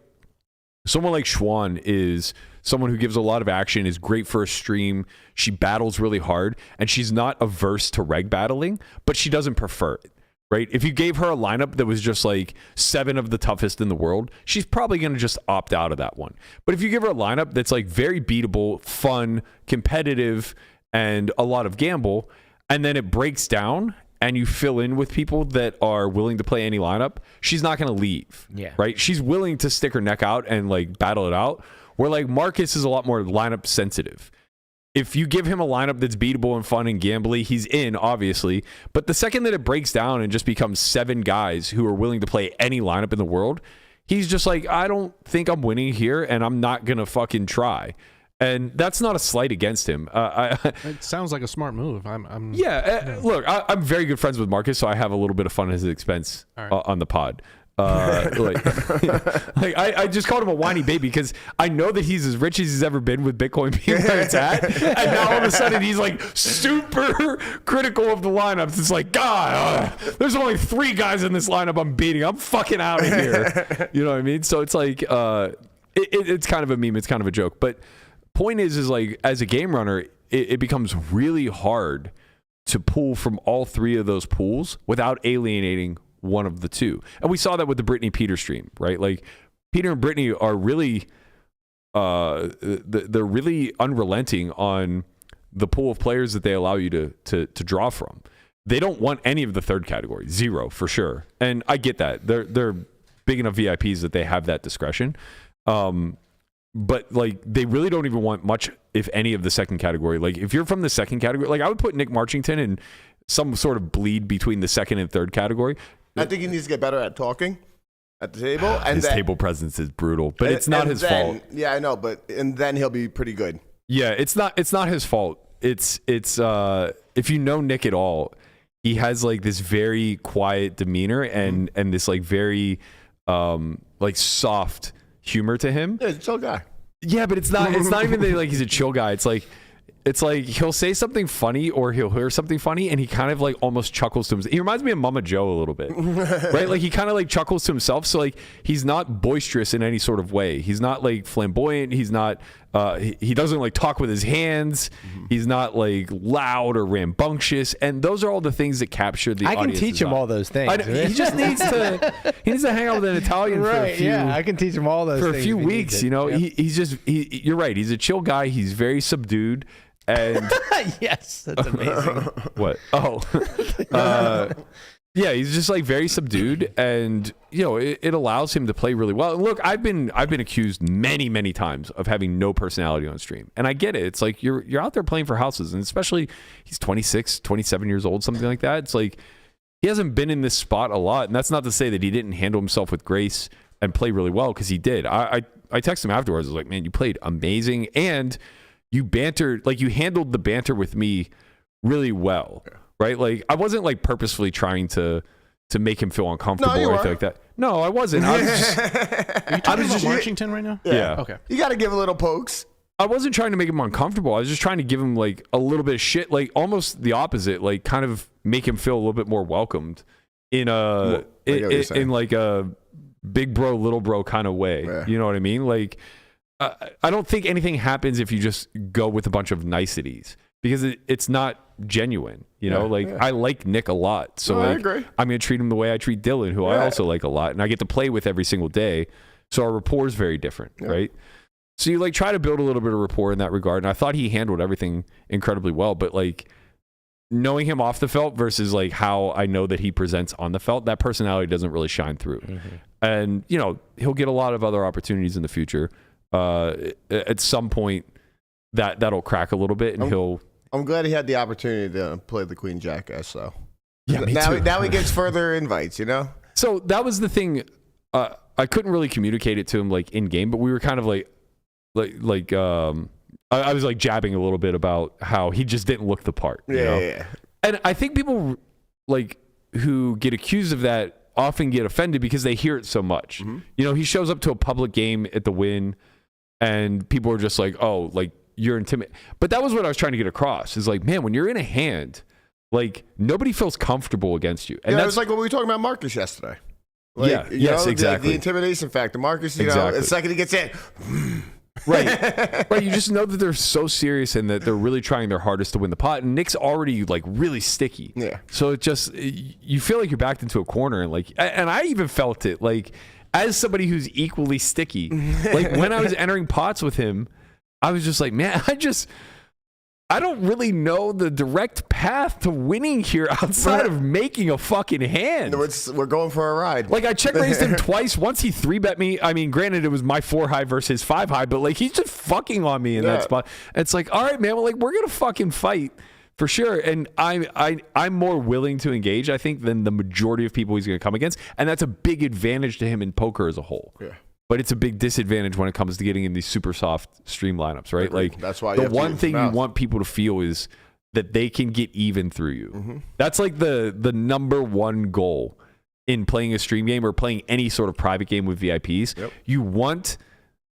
Schwan is someone who gives a lot of action, is great for a stream. She battles really hard, and she's not averse to reg battling, but she doesn't prefer it. Right? If you gave her a lineup that was just like 7 of the toughest in the world, she's probably going to just opt out of that one. But if you give her a lineup that's like very beatable, fun, competitive, and a lot of gamble, and then it breaks down and you fill in with people that are willing to play any lineup, she's not going to leave. Yeah. Right? She's willing to stick her neck out and like battle it out. Where like Marcus is a lot more lineup sensitive. If you give him a lineup that's beatable and fun and gambly, he's in, obviously. But the second that it breaks down and just becomes 7 guys who are willing to play any lineup in the world, he's just like, I don't think I'm winning here, and I'm not going to fucking try. And that's not a slight against him. It sounds like a smart move. Look, I'm very good friends with Marcus, so I have a little bit of fun at his expense on the pod. I just called him a whiny baby because I know that he's as rich as he's ever been with Bitcoin being where it's at, and now all of a sudden he's like super critical of the lineups. It's like, God, there's only 3 guys in this lineup I'm beating. I'm fucking out of here. You know what I mean? So it's like it's kind of a meme. It's kind of a joke. But point is like as a game runner, it becomes really hard to pull from all 3 of those pools without alienating one of the 2. And we saw that with the Brittany Peter stream, right? Like Peter and Brittany are really they're really unrelenting on the pool of players that they allow you to draw from. They don't want any of the third category, 0 for sure. And I get that. They're big enough VIPs that they have that discretion. But like they really don't even want much, if any, of the second category. Like if you're from the second category, like I would put Nick Marchington in some sort of bleed between the second and third category. I think he needs to get better at talking at the table. And his table presence is brutal, but it's not his fault. Yeah, I know, and then he'll be pretty good. Yeah, it's not his fault. It's if you know Nick at all, he has like this very quiet demeanor and this like very like soft humor to him. Yeah, he's a chill guy. Yeah, but it's not even that like he's a chill guy. It's like he'll say something funny or he'll hear something funny and he kind of like almost chuckles to himself. He reminds me of Mama Joe a little bit, right? Like he kind of like chuckles to himself. So like he's not boisterous in any sort of way. He's not like flamboyant. He's not, he doesn't like talk with his hands. He's not like loud or rambunctious. And those are all the things that capture the audience. I can teach him all those things. He just needs to hang out with an Italian for a few. Yeah, I can teach him all those things for a few weeks. You know, you're right. He's a chill guy. He's very subdued. And yes, that's amazing. What? Oh, Yeah, he's just like very subdued, and it allows him to play really well. And look, I've been accused many times of having no personality on stream, and I get it. It's like you're out there playing for houses, and especially he's 26, 27 years old, something like that. It's like he hasn't been in this spot a lot, and that's not to say that he didn't handle himself with grace and play really well, because he did. I texted him afterwards. I was like, man, you played amazing, and you bantered, like you handled the banter with me really well. Yeah. Right? Like, I wasn't like purposefully trying to make him feel uncomfortable or anything like that. No, I wasn't. I was just, Are you talking about Marchington right now? Yeah. Okay. You got to give a little pokes. I wasn't trying to make him uncomfortable. I was just trying to give him like a little bit of shit, like almost the opposite, like kind of make him feel a little bit more welcomed in in like a big bro, little bro kind of way. Yeah. You know what I mean? Like, I don't think anything happens if you just go with a bunch of niceties, because it's not genuine, I like Nick a lot, so I agree. I'm gonna treat him the way I treat Dylan, who I also like a lot, and I get to play with every single day, so our rapport is very different, right? So you like try to build a little bit of rapport in that regard, and I thought he handled everything incredibly well, but like knowing him off the felt versus like how I know that he presents on the felt, that personality doesn't really shine through. And he'll get a lot of other opportunities in the future. At some point that'll crack a little bit, and I'm glad he had the opportunity to play the Queen Jackass, though. Yeah, me now, too. Now he gets further invites, So that was the thing. I couldn't really communicate it to him like in game, but we were kind of I was like jabbing a little bit about how he just didn't look the part. Yeah. And I think people like who get accused of that often get offended because they hear it so much. He shows up to a public game at the Win, and people are just like, oh, like, you're intimidated. But that was what I was trying to get across, is like, man, when you're in a hand, like, nobody feels comfortable against you. And that's like what we were talking about Marcus yesterday. Like, exactly. The intimidation factor. Marcus, the second he gets in. Right. You just know that they're so serious and that they're really trying their hardest to win the pot. And Nick's already like really sticky. Yeah. So it just, you feel like you're backed into a corner, and I even felt it like as somebody who's equally sticky. Like when I was entering pots with him, I was just like, man, I don't really know the direct path to winning here outside of making a fucking hand. We're going for a ride. Like, I check-raised him twice. Once he 3-bet me. I mean, granted, it was my 4 high versus his 5 high, but like, he's just fucking on me in that spot. It's like, all right, man, well, like, we're going to fucking fight for sure. And I'm more willing to engage, I think, than the majority of people he's going to come against. And that's a big advantage to him in poker as a whole. Yeah. But it's a big disadvantage when it comes to getting in these super soft stream lineups, right? Like, that's why the one thing you want people to feel is that they can get even through you. That's like the number one goal in playing a stream game or playing any sort of private game with VIPs. You want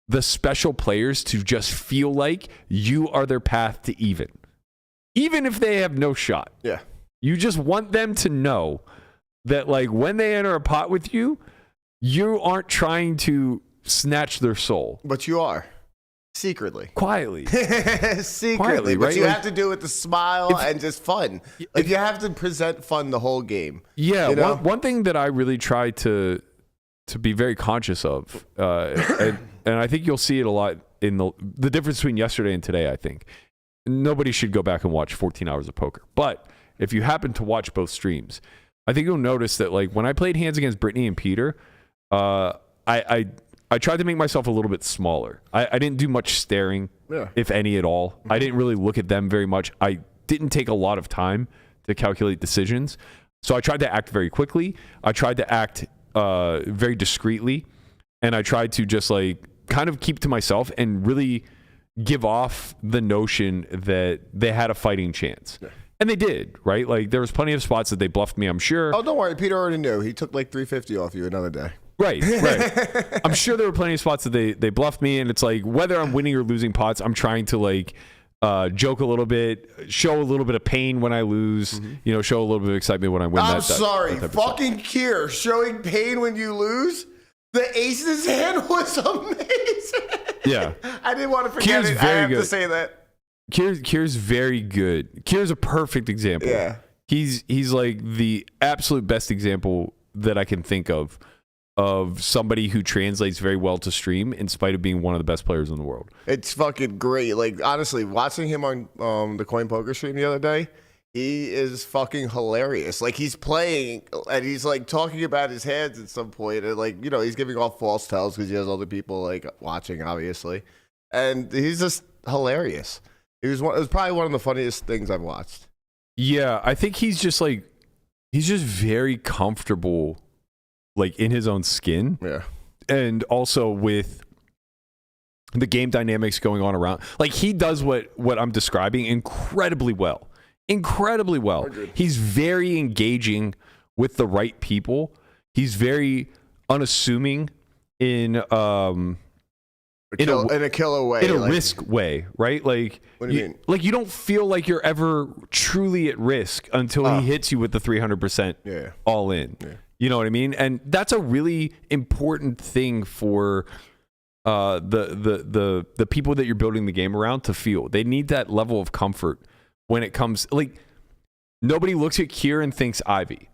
the special players to just feel like you are their path to even if they have no shot. Yeah. You just want them to know that, like, when they enter a pot with you, you aren't trying to snatch their soul. But you are. Secretly. Quietly. Secretly. But you have to do it with a smile and just fun. Like, you have to present fun the whole game. Yeah. One thing that I really try to be very conscious of, and I think you'll see it a lot in the difference between yesterday and today, I think. Nobody should go back and watch 14 hours of poker. But if you happen to watch both streams, I think you'll notice that, like, when I played hands against Brittany and Peter, I tried to make myself a little bit smaller. I didn't do much staring, if any at all. I didn't really look at them very much. I didn't take a lot of time to calculate decisions. So I tried to act very quickly. I tried to act very discreetly. And I tried to just like kind of keep to myself and really give off the notion that they had a fighting chance. Yeah. And they did, right? Like, there was plenty of spots that they bluffed me, I'm sure. Oh, don't worry. Peter already knew. He took like $350 off you another day. Right. I'm sure there were plenty of spots that they bluffed me, and it's like, whether I'm winning or losing pots, I'm trying to like joke a little bit, show a little bit of pain when I lose, show a little bit of excitement when I win. I'm sorry, fucking Kier showing pain when you lose. The aces hand was amazing. Yeah, I didn't want to forget it. I have to say that. Kier's very good. Kier's a perfect example. Yeah, he's like the absolute best example that I can think of somebody who translates very well to stream in spite of being one of the best players in the world. It's fucking great. Like, honestly, watching him on the Coin Poker stream the other day, He is fucking hilarious. Like, he's playing and he's like talking about his hands at some point, and like, you know, he's giving off false tells because he has other people like watching, obviously, and he's just hilarious. It was probably one of the funniest things I've watched. Yeah, I think he's just very comfortable, like in his own skin. Yeah, and also with the game dynamics going on around. Like, he does what I'm describing incredibly well. Incredibly well. He's very engaging with the right people. He's very unassuming in a killer way, in a risk way, right? Like, what do you mean? Like, you don't feel like you're ever truly at risk until he hits you with the 300% all in. Yeah. You know what I mean? And that's a really important thing for the people that you're building the game around to feel. They need that level of comfort. When it comes, like, nobody looks at Kier and thinks Ivey,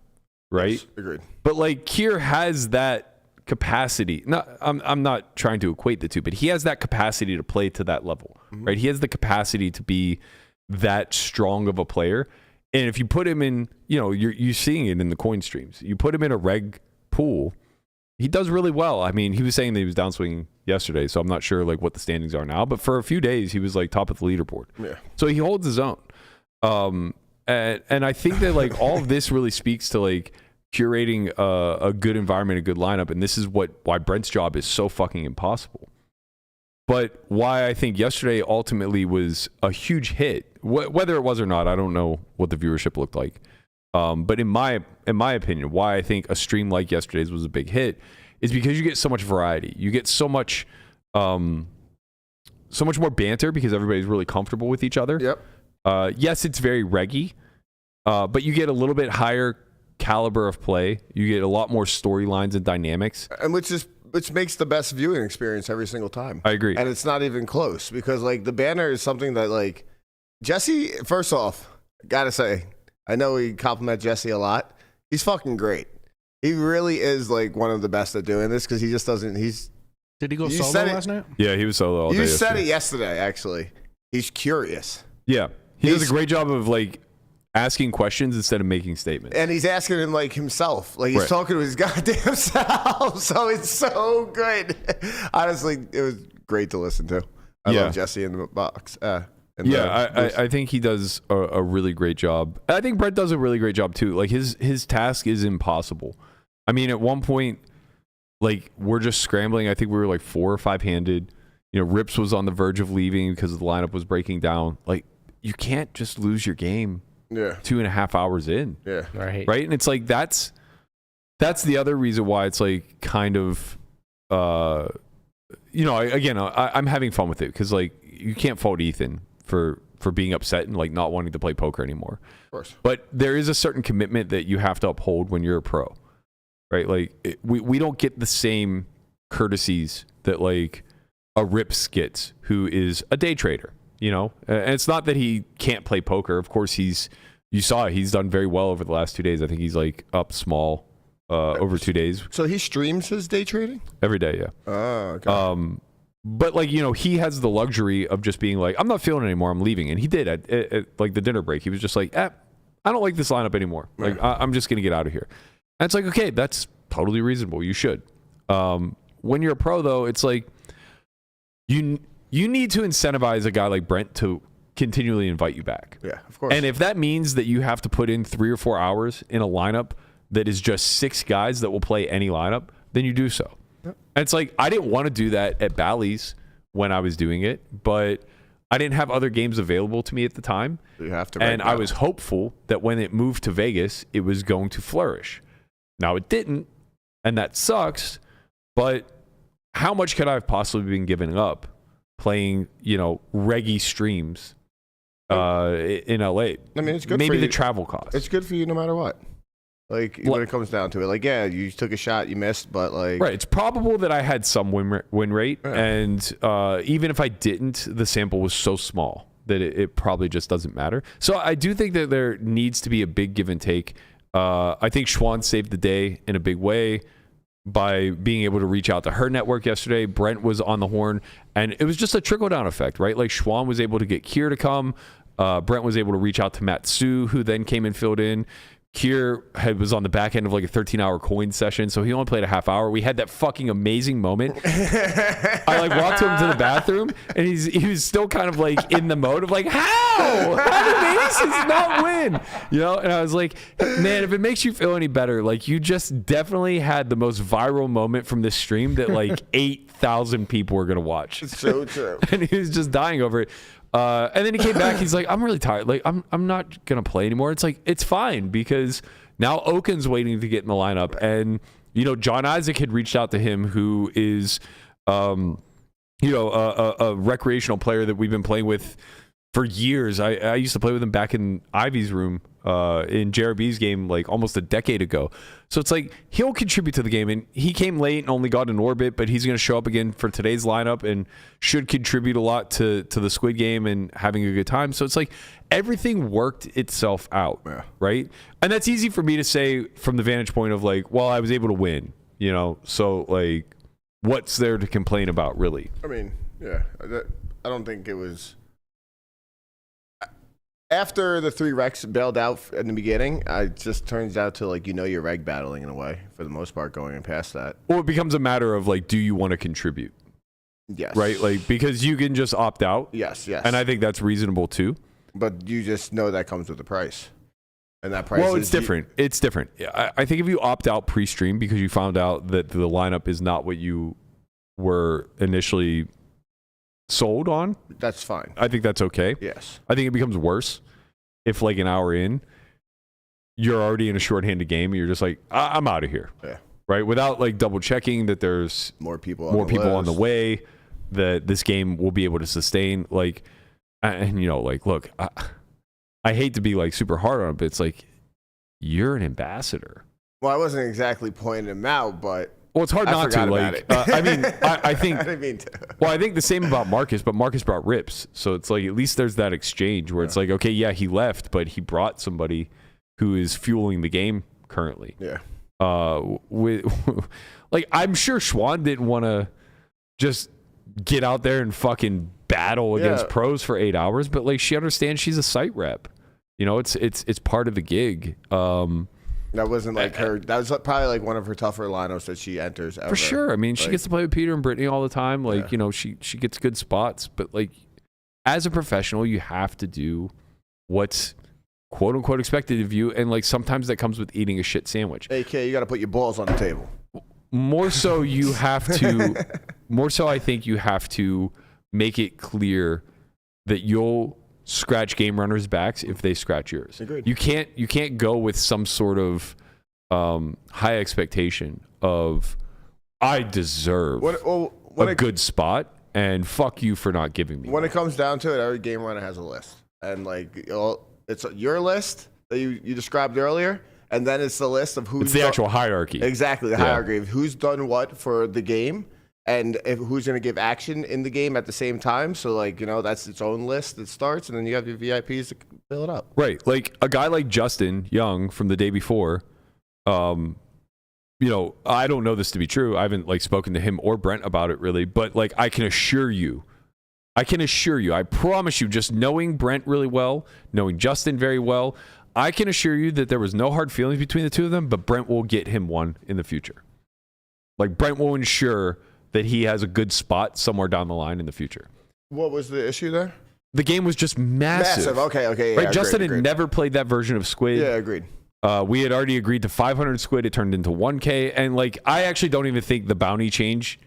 right? Yes, agreed. But like, Kier has that capacity. I'm not trying to equate the two, but he has that capacity to play to that level, right? He has the capacity to be that strong of a player. And if you put him in, you know, you're seeing it in the coin streams. You put him in a reg pool, he does really well. I mean, he was saying that he was downswinging yesterday, so I'm not sure like what the standings are now. But for a few days, he was like top of the leaderboard. Yeah. So he holds his own. And I think that like all of this really speaks to like curating a good environment, a good lineup, and this is why Brent's job is so fucking impossible. But why I think yesterday ultimately was a huge hit, whether it was or not, I don't know what the viewership looked like. But in my opinion, why I think a stream like yesterday's was a big hit is because you get so much variety. You get so much more banter because everybody's really comfortable with each other. Yep. Yes, it's very reggy, but you get a little bit higher caliber of play. You get a lot more storylines and dynamics, and which makes the best viewing experience every single time. I agree, and it's not even close because like the banner is something that like Jesse. First off, gotta say, I know we compliment Jesse a lot. He's fucking great. He really is like one of the best at doing this because he just doesn't. Did he go solo last night? Yeah, he was solo all day. You said it yesterday, actually. He's curious. Yeah. He does a great job of like asking questions instead of making statements. And he's asking him like himself. Like he's talking to his goddamn self. So it's so good. Honestly, it was great to listen to. I love Jesse in the box. I think he does a really great job. I think Brett does a really great job too. Like his task is impossible. I mean, at one point, like we're just scrambling. I think we were like 4 or 5 handed. You know, Rips was on the verge of leaving because the lineup was breaking down. Like, you can't just lose your game 2.5 hours in. Yeah. Right. And it's like that's the other reason why it's like kind of you know, I'm having fun with it because like you can't fault Ethan for being upset and like not wanting to play poker anymore. Of course. But there is a certain commitment that you have to uphold when you're a pro. Right? Like we don't get the same courtesies that like a Rips gets who is a day trader. You know, and it's not that he can't play poker. Of course, he's done very well over the last 2 days. I think he's like up small over 2 days. So he streams his day trading every day. Yeah. Oh, okay. But like, you know, he has the luxury of just being like, I'm not feeling it anymore. I'm leaving. And he did at like the dinner break. He was just like, I don't like this lineup anymore. Like, I'm just going to get out of here. And it's like, okay, that's totally reasonable. You should. When you're a pro, though, it's like you need to incentivize a guy like Brent to continually invite you back. Yeah, of course. And if that means that you have to put in 3 or 4 hours in a lineup that is just 6 guys that will play any lineup, then you do so. Yep. And it's like, I didn't want to do that at Bally's when I was doing it, but I didn't have other games available to me at the time. You have to. And I was hopeful that when it moved to Vegas, it was going to flourish. Now it didn't, and that sucks, but how much could I have possibly been giving up playing, you know, reggae streams in LA? I mean, it's good. Maybe the travel cost. It's good for you no matter what. Like when it comes down to it, like you took a shot, you missed, but like right. It's probable that I had some win rate, and even if I didn't, the sample was so small that it probably just doesn't matter. So I do think that there needs to be a big give and take. I think Schwan saved the day in a big way by being able to reach out to her network yesterday. Brent was on the horn, and it was just a trickle-down effect, right? Like Schwan was able to get Kier to come. Brent was able to reach out to Matsu, who then came and filled in. Kier was on the back end of like a 13-hour coin session, so he only played a half hour. We had that fucking amazing moment. I like walked to him to the bathroom, and he was still kind of like in the mode of like, how did Aces not win? You know, and I was like, man, if it makes you feel any better, like you just definitely had the most viral moment from this stream that like 8,000 people were gonna watch. It's so true. And he was just dying over it. And then he came back. He's like, I'm really tired. Like, I'm not gonna play anymore. It's like, it's fine because now Oaken's waiting to get in the lineup, and you know, John Isaac had reached out to him, who is, you know, a recreational player that we've been playing with for years. I used to play with him back in Ivey's room in JRB's game like almost a decade ago. So it's like he'll contribute to the game, and he came late and only got an orbit, but he's going to show up again for today's lineup and should contribute a lot to the Squid Game and having a good time. So it's like everything worked itself out, right? And that's easy for me to say from the vantage point of like, well, I was able to win, you know, so like what's there to complain about, really? I mean, yeah, I don't think it was. After the 3 Recs bailed out in the beginning, it just turns out to like, you know, you're reg battling in a way for the most part going past that. Well, it becomes a matter of like, do you want to contribute? Yes. Right? Like, because you can just opt out. Yes. And I think that's reasonable too. But you just know that comes with a price. And that price it's different. It's different. I think if you opt out pre-stream because you found out that the lineup is not what you were initially sold on, that's fine. I think that's okay. Yes. I think it becomes worse if like an hour in, you're already in a shorthanded game and you're just like, I'm out of here. Yeah. Right? Without like double checking that there's more people on the way, that this game will be able to sustain. Like, and you know, like, look, I hate to be like super hard on it, but it's like, you're an ambassador. Well, I wasn't exactly pointing him out, but well, it's hard not to. Like, I mean, I think. I didn't mean to. Well, I think the same about Marcus, but Marcus brought rips, so it's like at least there's that exchange where it's like, okay, yeah, he left, but he brought somebody who is fueling the game currently. Yeah. With like, I'm sure Schwan didn't want to just get out there and fucking battle against pros for 8 hours, but like she understands she's a site rep. You know, it's part of the gig. That wasn't like her. That was probably like one of her tougher lineups that she enters ever. For sure. I mean, she gets to play with Peter and Brittany all the time. Like, you know, she gets good spots. But like, as a professional, you have to do what's quote unquote expected of you, and like sometimes that comes with eating a shit sandwich. AK, you got to put your balls on the table. More so, you have to. More so, I think you have to make it clear that you'll scratch game runners' backs if they scratch yours. Agreed. You can't go with some sort of high expectation of I deserve a good spot and fuck you for not giving me. When it comes down to it, every game runner has a list, and like it's your list that you described earlier, and then it's the list of who's it's the actual hierarchy. Exactly, the hierarchy of who's done what for the game. And who's going to give action in the game at the same time. So, like, you know, that's its own list that starts, and then you have your VIPs to fill it up. Right. Like, a guy like Justin Young from the day before, you know, I don't know this to be true. I haven't, like, spoken to him or Brent about it, really. But, like, I can assure you, I promise you, just knowing Brent really well, knowing Justin very well, I can assure you that there was no hard feelings between the two of them, but Brent will get him one in the future. Like, Brent will ensure that he has a good spot somewhere down the line in the future. What was the issue there? The game was just massive. Okay. Yeah, right, Justin had never played that version of Squid. Yeah, agreed. We had already agreed to 500 Squid. It turned into 1K. And, like, I actually don't even think the bounty change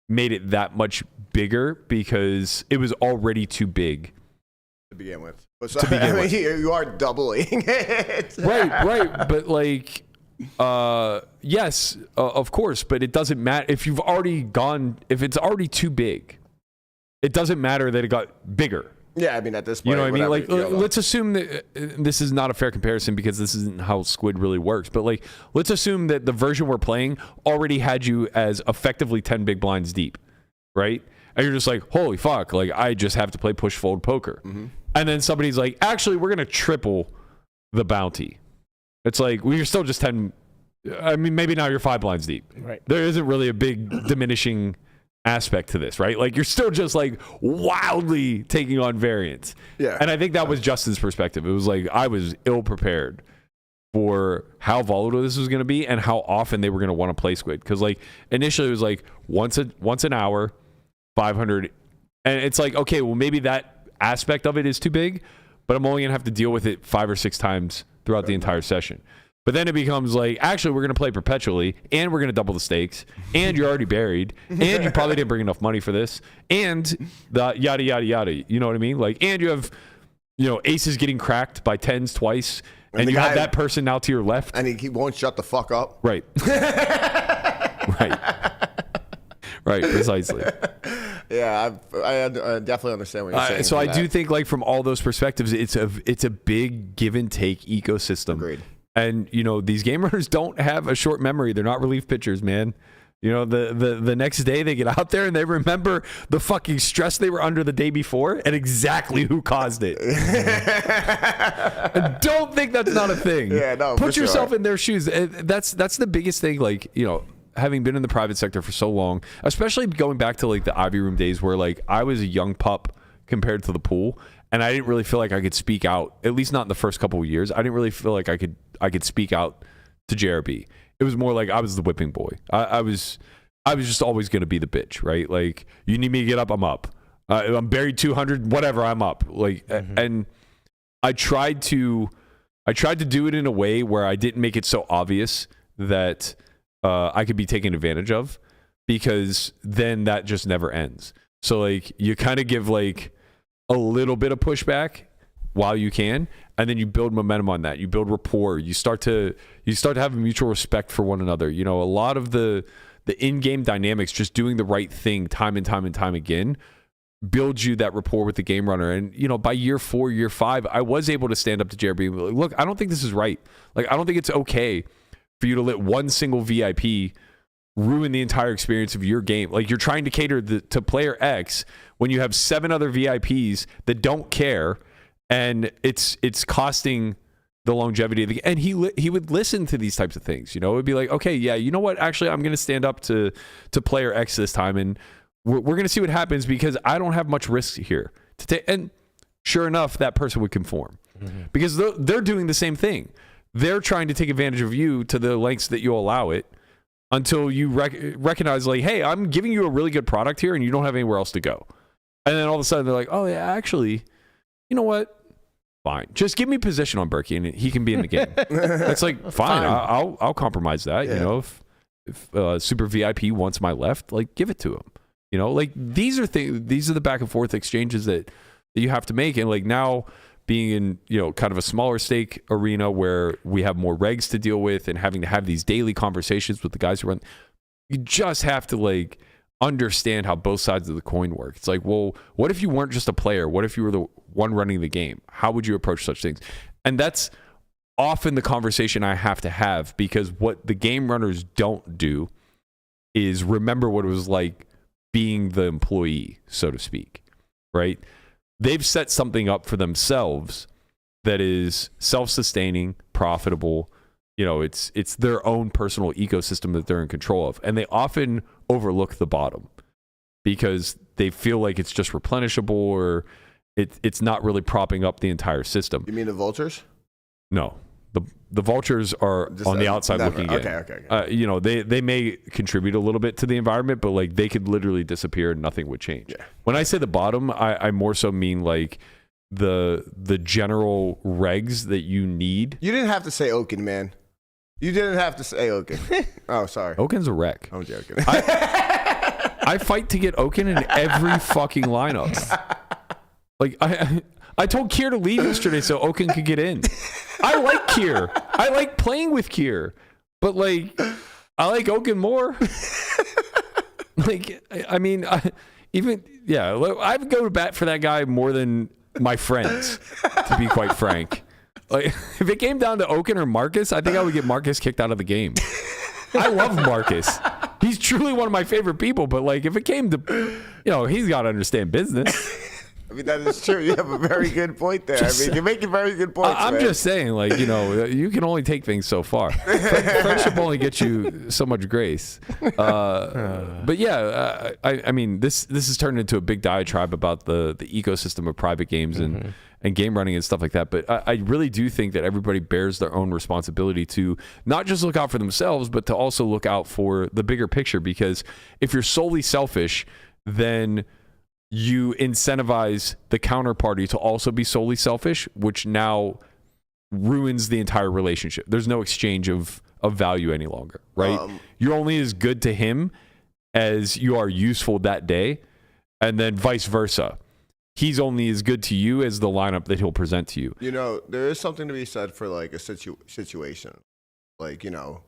made it that much bigger because it was already too big. To begin with. You are doubling it. Right. But, like... yes, of course, but it doesn't matter if you've already gone, if it's already too big, it doesn't matter that it got bigger. Yeah, I mean, at this point, you know what I mean? Like, let's assume that this is not a fair comparison because this isn't how Squid really works, but like, let's assume that the version we're playing already had you as effectively 10 big blinds deep, right? And you're just like, holy fuck, like, I just have to play push fold poker. Mm-hmm. And then somebody's like, actually, we're going to triple the bounty. It's like, well, you're still just 10. I mean, maybe now you're 5 blinds deep. Right. There isn't really a big diminishing aspect to this, right? Like you're still just like wildly taking on variance. Yeah. And I think that was Justin's perspective. It was like I was ill prepared for how volatile this was going to be and how often they were going to want to play Squid. Because like initially it was like once an hour, 500, and it's like, okay, well maybe that aspect of it is too big, but I'm only going to have to deal with it 5 or 6 times throughout the entire session. But then it becomes like, actually, we're going to play perpetually, and we're going to double the stakes, and you're already buried, and you probably didn't bring enough money for this, and the yada, yada, yada. You know what I mean? Like, and you have, aces getting cracked by 10s twice, and you have that person now to your left. And he won't shut the fuck up. Right. Right, precisely. Yeah, I definitely understand what you're saying. So I do think, like, from all those perspectives, it's a big give and take ecosystem. Agreed. And these game runners don't have a short memory. They're not relief pitchers, man. The next day they get out there and they remember the fucking stress they were under the day before and exactly who caused it. And don't think that's not a thing. Yeah, no. Put yourself in their shoes. That's the biggest thing. Like, having been in the private sector for so long, especially going back to like the Ivey room days where like I was a young pup compared to the pool, and I didn't really feel like I could speak out, at least not in the first couple of years. I didn't really feel like I could speak out to JRB. It was more like I was the whipping boy. I was just always going to be the bitch, right? Like, you need me to get up, I'm up. I'm buried 200, whatever, I'm up. Like, and I tried to do it in a way where I didn't make it so obvious that I could be taken advantage of, because then that just never ends. So like, you kind of give like a little bit of pushback while you can, and then you build momentum on that. You build rapport. You start to have a mutual respect for one another. A lot of the in-game dynamics, just doing the right thing time and time and time again, builds you that rapport with the game runner. And by year 4, year 5, I was able to stand up to JRB and be like, look, I don't think this is right. Like, I don't think it's okay for you to let one single VIP ruin the entire experience of your game. Like, you're trying to cater to player X when you have 7 other VIPs that don't care, and it's costing the longevity of the game. And he would listen to these types of things. It would be like, okay, yeah, you know what? Actually, I'm going to stand up to player X this time, and we're going to see what happens, because I don't have much risk here to take. And sure enough, that person would conform, because they're doing the same thing. They're trying to take advantage of you to the lengths that you allow it, until you recognize, like, hey, I'm giving you a really good product here, and you don't have anywhere else to go. And then all of a sudden they're like, oh yeah, actually, you know what? Fine, just give me position on Berkey, and he can be in the game. That's like fine. I'll compromise that. Yeah. If Super VIP wants my left, like, give it to him. Like, these are the back and forth exchanges that you have to make. And like, now being in kind of a smaller stake arena where we have more regs to deal with, and having to have these daily conversations with the guys who run, you just have to like understand how both sides of the coin work. It's like, well, what if you weren't just a player? What if you were the one running the game? How would you approach such things? And that's often the conversation I have to have, because what the game runners don't do is remember what it was like being the employee, so to speak, right? They've set something up for themselves that is self-sustaining, profitable. It's their own personal ecosystem that they're in control of. And they often overlook the bottom, because they feel like it's just replenishable, or it's not really propping up the entire system. You mean the vultures? No. The vultures are just on the outside looking in. Okay. They may contribute a little bit to the environment, but like, they could literally disappear and nothing would change. Yeah. When I say the bottom, I more so mean like the general regs that you need. You didn't have to say Oaken, man. You didn't have to say Oaken. Oh, sorry. Oaken's a wreck. I'm joking. I fight to get Oaken in every fucking lineup. Like, I told Kier to leave yesterday so Oaken could get in. I like Kier. I like playing with Kier. But like, I like Oaken more. Like, I mean, I would go to bat for that guy more than my friends, to be quite frank. Like, if it came down to Oaken or Marcus, I think I would get Marcus kicked out of the game. I love Marcus. He's truly one of my favorite people, but like, if it came to, he's got to understand business. I mean, that is true. You have a very good point there. I mean, you're making very good points. I'm man. just saying, like, you know, you can only take things so far. Friendship only gets you so much grace. But yeah, I mean, this has turned into a big diatribe about the ecosystem of private games and game running and stuff like that. But I really do think that everybody bears their own responsibility to not just look out for themselves, but to also look out for the bigger picture. Because if you're solely selfish, then you incentivize the counterparty to also be solely selfish, which now ruins the entire relationship. There's no exchange of value any longer, right? You're only as good to him as you are useful that day, and then vice versa. He's only as good to you as the lineup that he'll present to you. You know, there is something to be said for like a situation. Like, you know,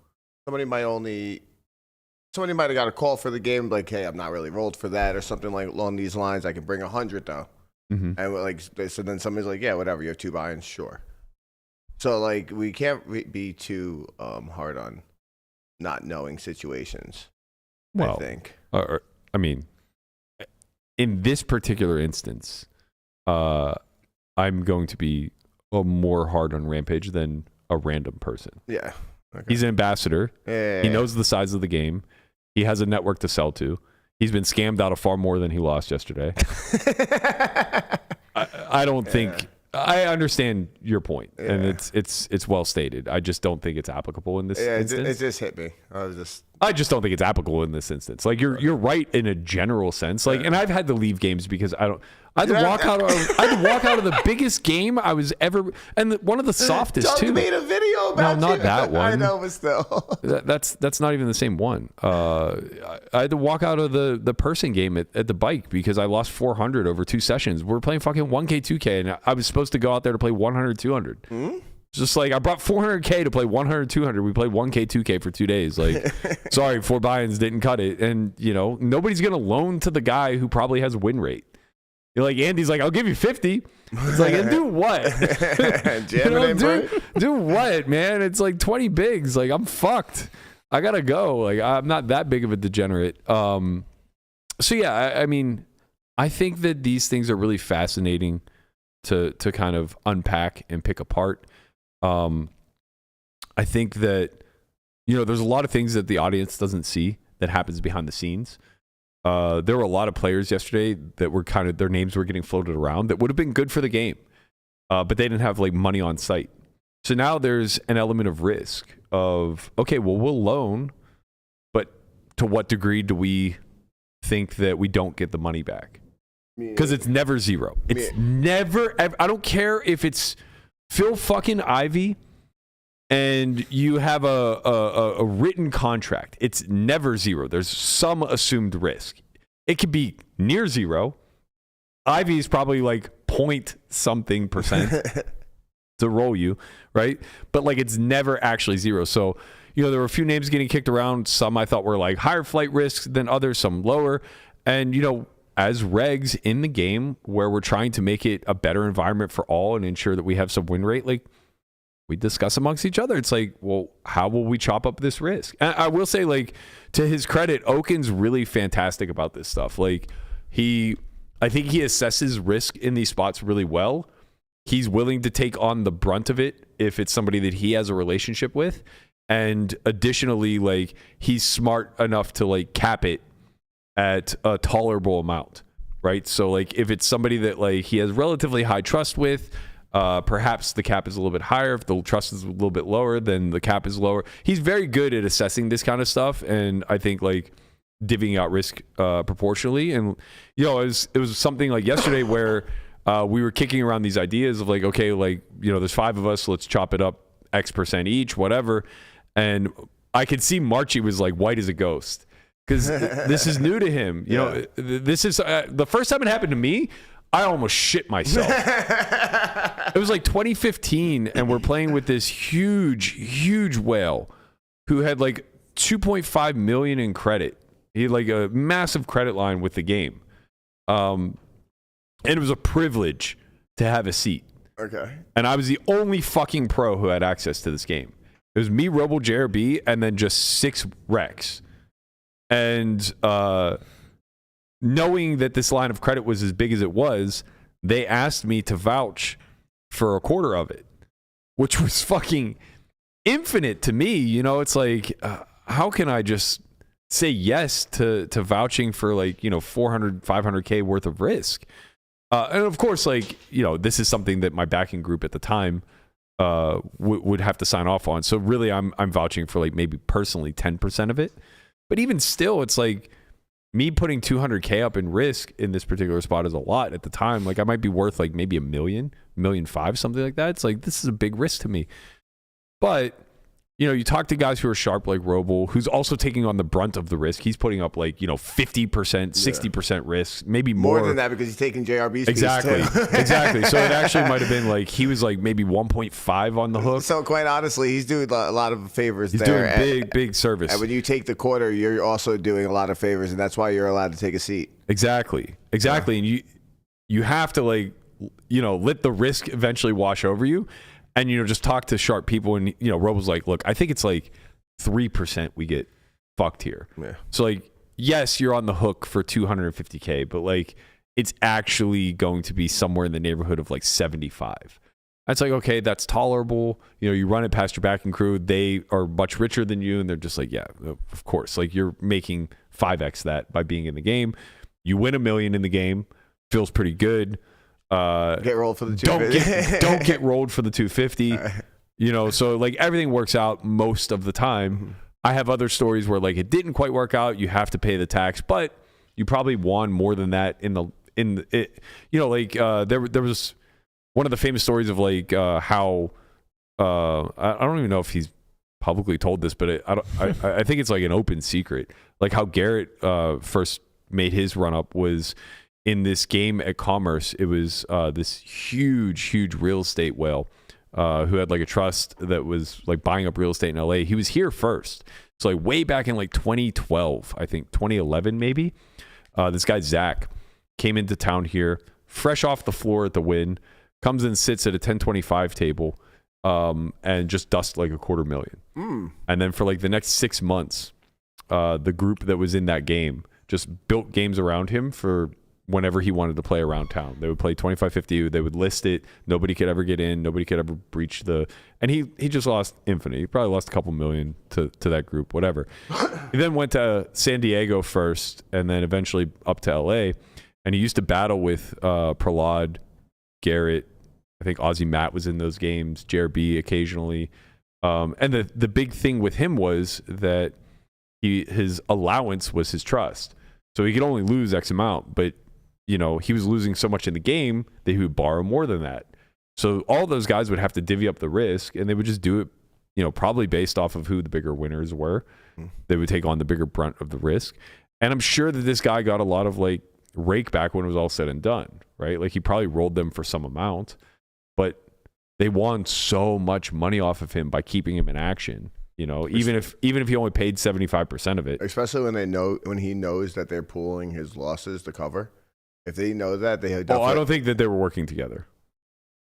somebody might have got a call for the game, like, hey, I'm not really rolled for that, or something like along these lines. I can bring 100 though. And like, so then somebody's like, yeah, whatever, you have 2 buy-ins, sure. So like, we can't be too hard on not knowing situations. Well, I think. I mean, in this particular instance, I'm going to be more hard on Rampage than a random person. Yeah. Okay. He's an ambassador. Yeah. He knows the size of the game. He has a network to sell to. He's been scammed out of far more than he lost yesterday. I don't think... I understand your point, and it's well stated. I just don't think it's applicable in this instance. It just hit me. I just don't think it's applicable in this instance. Like you're right in a general sense. Like, and I've had to leave games because I had to walk out of the biggest game I was ever, and one of the softest Doug too. made a video about No, not that one. I know, but still. That's not even the same one. I had to walk out of the person game at the bike because I lost 400 over 2 sessions. We're playing fucking 1K, 2K, and I was supposed to go out there to play 100, 200. It's just like I brought 400K to play 100, 200. We played 1K, 2K for 2 days. Like, sorry, 4 buy-ins didn't cut it. And, you know, nobody's going to loan to the guy who probably has a win rate. You're like, Andy's like, I'll give you 50. It's like, and do what? Do what, man? It's like 20 bigs. Like, I'm fucked. I got to go. Like, I'm not that big of a degenerate. So, yeah, I mean, I think that these things are really fascinating to kind of unpack and pick apart. I think that, you know, there's a lot of things that the audience doesn't see that happens behind the scenes. There were a lot of players yesterday that were kind of, their names were getting floated around that would have been good for the game, but they didn't have like money on site. So now there's an element of risk of, okay, well, we'll loan, but to what degree do we think that we don't get the money back? Because it's never zero. It's never, I don't care if it's Phil fucking Ivey and you have a written contract. It's never zero. There's some assumed risk. It could be near zero. Ivy is probably like point something percent to roll you, right? But like it's never actually zero. So, you know, there were a few names getting kicked around. Some I thought were like higher flight risks than others, some lower. And, you know, as regs in the game where we're trying to make it a better environment for all and ensure that we have some win rate, like we discuss amongst each other. It's like, well, how will we chop up this risk? And I will say, like, to his credit, Oaken's really fantastic about this stuff. Like, I think he assesses risk in these spots really well. He's willing to take on the brunt of it if it's somebody that he has a relationship with. And additionally, like, he's smart enough to like cap it at a tolerable amount, right? So like if it's somebody that like he has relatively high trust with, perhaps the cap is a little bit higher. If the trust is a little bit lower, then the cap is lower. He's very good at assessing this kind of stuff, and I think like divvying out risk proportionally. And you know, it was something like yesterday where we were kicking around these ideas of like, okay, like, you know, there's 5 of us, let's chop it up X% each, whatever. And I could see Marchie was like white as a ghost. Because this is new to him. You know, this is the first time it happened to me, I almost shit myself. It was like 2015, and we're playing with this huge whale who had like 2.5 million in credit. He had like a massive credit line with the game. And it was a privilege to have a seat. Okay. And I was the only fucking pro who had access to this game. It was me, Robo, JRB, and then just 6 Rex. And knowing that this line of credit was as big as it was, they asked me to vouch for a quarter of it, which was fucking infinite to me. You know, it's like, how can I just say yes to vouching for like, 400, 500K worth of risk? And of course, like, this is something that my backing group at the time would have to sign off on. So really, I'm vouching for like maybe personally 10% of it. But even still, it's like me putting 200K up in risk in this particular spot is a lot at the time. Like I might be worth like maybe $1 million, $1.5 million, something like that. It's like, this is a big risk to me. But you talk to guys who are sharp like Roble, who's also taking on the brunt of the risk. He's putting up like, 50%, 60% risk, maybe more than that because he's taking JRB's exactly, piece too. Exactly. So it actually might have been like he was like maybe 1.5 on the hook. So quite honestly, he's doing a lot of favors He's there. doing big service. And when you take the quarter, you're also doing a lot of favors, and that's why you're allowed to take a seat. Exactly. Yeah. And you have to like, let the risk eventually wash over you. And, just talk to sharp people. And, Rob was like, look, I think it's like 3% we get fucked here. Yeah. So, like, yes, you're on the hook for 250K, but, like, it's actually going to be somewhere in the neighborhood of, like, 75. That's like, okay, that's tolerable. You run it past your backing crew. They are much richer than you. And they're just like, yeah, of course. Like, you're making 5X that by being in the game. You win $1 million in the game. Feels pretty good. Get rolled for the 250. Don't get rolled for the 250. So like everything works out most of the time. Mm-hmm. I have other stories where like it didn't quite work out. You have to pay the tax, but you probably won more than that there was one of the famous stories of like how I don't even know if he's publicly told this, but I think it's like an open secret. Like how Garrett first made his run up was in this game at Commerce. It was this huge real estate whale who had like a trust that was like buying up real estate in LA. He was here first. So like way back in like 2012, I think 2011 maybe. This guy Zach came into town here, fresh off the floor at the Win, comes and sits at a 1025 table and just dusts like $250,000. And then for like the next 6 months, the group that was in that game just built games around him for whenever he wanted to play around town. They would play 25-50, they would list it, nobody could ever get in, nobody could ever breach and he just lost infinite. He probably lost a couple million to that group, whatever. He then went to San Diego first and then eventually up to LA, and he used to battle with Prahlad, Garrett, I think Aussie Matt was in those games, JRB occasionally. And the big thing with him was that his allowance was his trust. So he could only lose X amount, but he was losing so much in the game that he would borrow more than that. So all those guys would have to divvy up the risk, and they would just do it, probably based off of who the bigger winners were. They would take on the bigger brunt of the risk. And I'm sure that this guy got a lot of like rake back when it was all said and done, right? Like he probably rolled them for some amount, but they won so much money off of him by keeping him in action. Even if he only paid 75% of it. Especially when he knows that they're pooling his losses to cover. If they know that, they have I don't think that they were working together.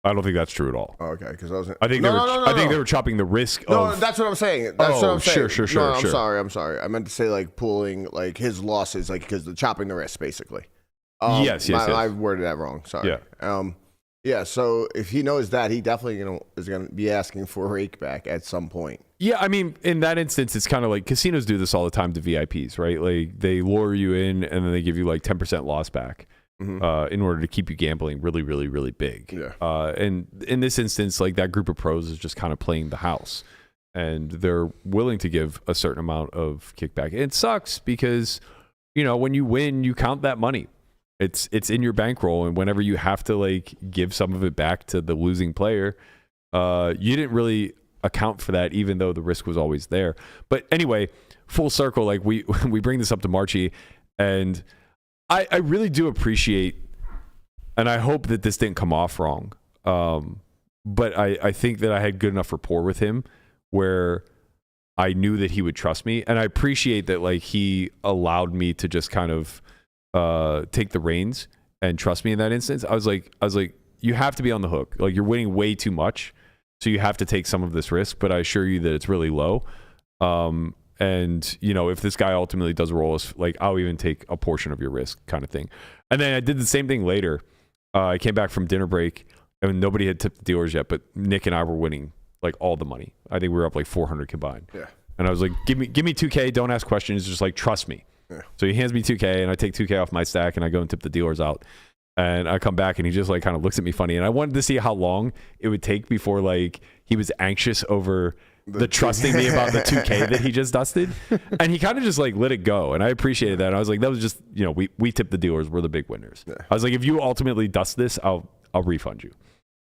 I don't think that's true at all. Oh, okay, because I think they were chopping the risk. No, that's what I'm saying. That's what I'm saying. Sure. No, I'm sorry. I meant to say like pooling like his losses, like because the chopping the risk, basically. Yes. I worded that wrong. Sorry. Yeah. Yeah. So if he knows that, he definitely is gonna be asking for a rake back at some point. Yeah, I mean, in that instance, it's kind of like casinos do this all the time to VIPs, right? Like they lure you in and then they give you like 10% loss back. In order to keep you gambling really, really, really big. Yeah. And in this instance, like that group of pros is just kind of playing the house, and they're willing to give a certain amount of kickback. It sucks because, when you win, you count that money. It's in your bankroll, and whenever you have to like give some of it back to the losing player, you didn't really account for that, even though the risk was always there. But anyway, full circle, like we bring this up to Marchie, and I really do appreciate, and I hope that this didn't come off wrong, but I think that I had good enough rapport with him where I knew that he would trust me, and I appreciate that like he allowed me to just kind of take the reins and trust me in that instance. I was like, you have to be on the hook. Like you're winning way too much, so you have to take some of this risk, but I assure you that it's really low. And, if this guy ultimately does roll us, like, I'll even take a portion of your risk kind of thing. And then I did the same thing later I came back from dinner break and nobody had tipped the dealers yet, but Nick and I were winning like all the money. I think we were up like 400 combined. Yeah. And I was like, give me 2K, don't ask questions, just like trust me. Yeah. So he hands me 2K and I take 2K off my stack and I go and tip the dealers out. And I come back and he just like kind of looks at me funny. And I wanted to see how long it would take before like he was anxious over the trusting me about the 2K that he just dusted. And he kind of just like let it go. And I appreciated that. And I was like, that was just, you know, we tipped the dealers. We're the big winners. Yeah. I was like, if you ultimately dust this, I'll refund you.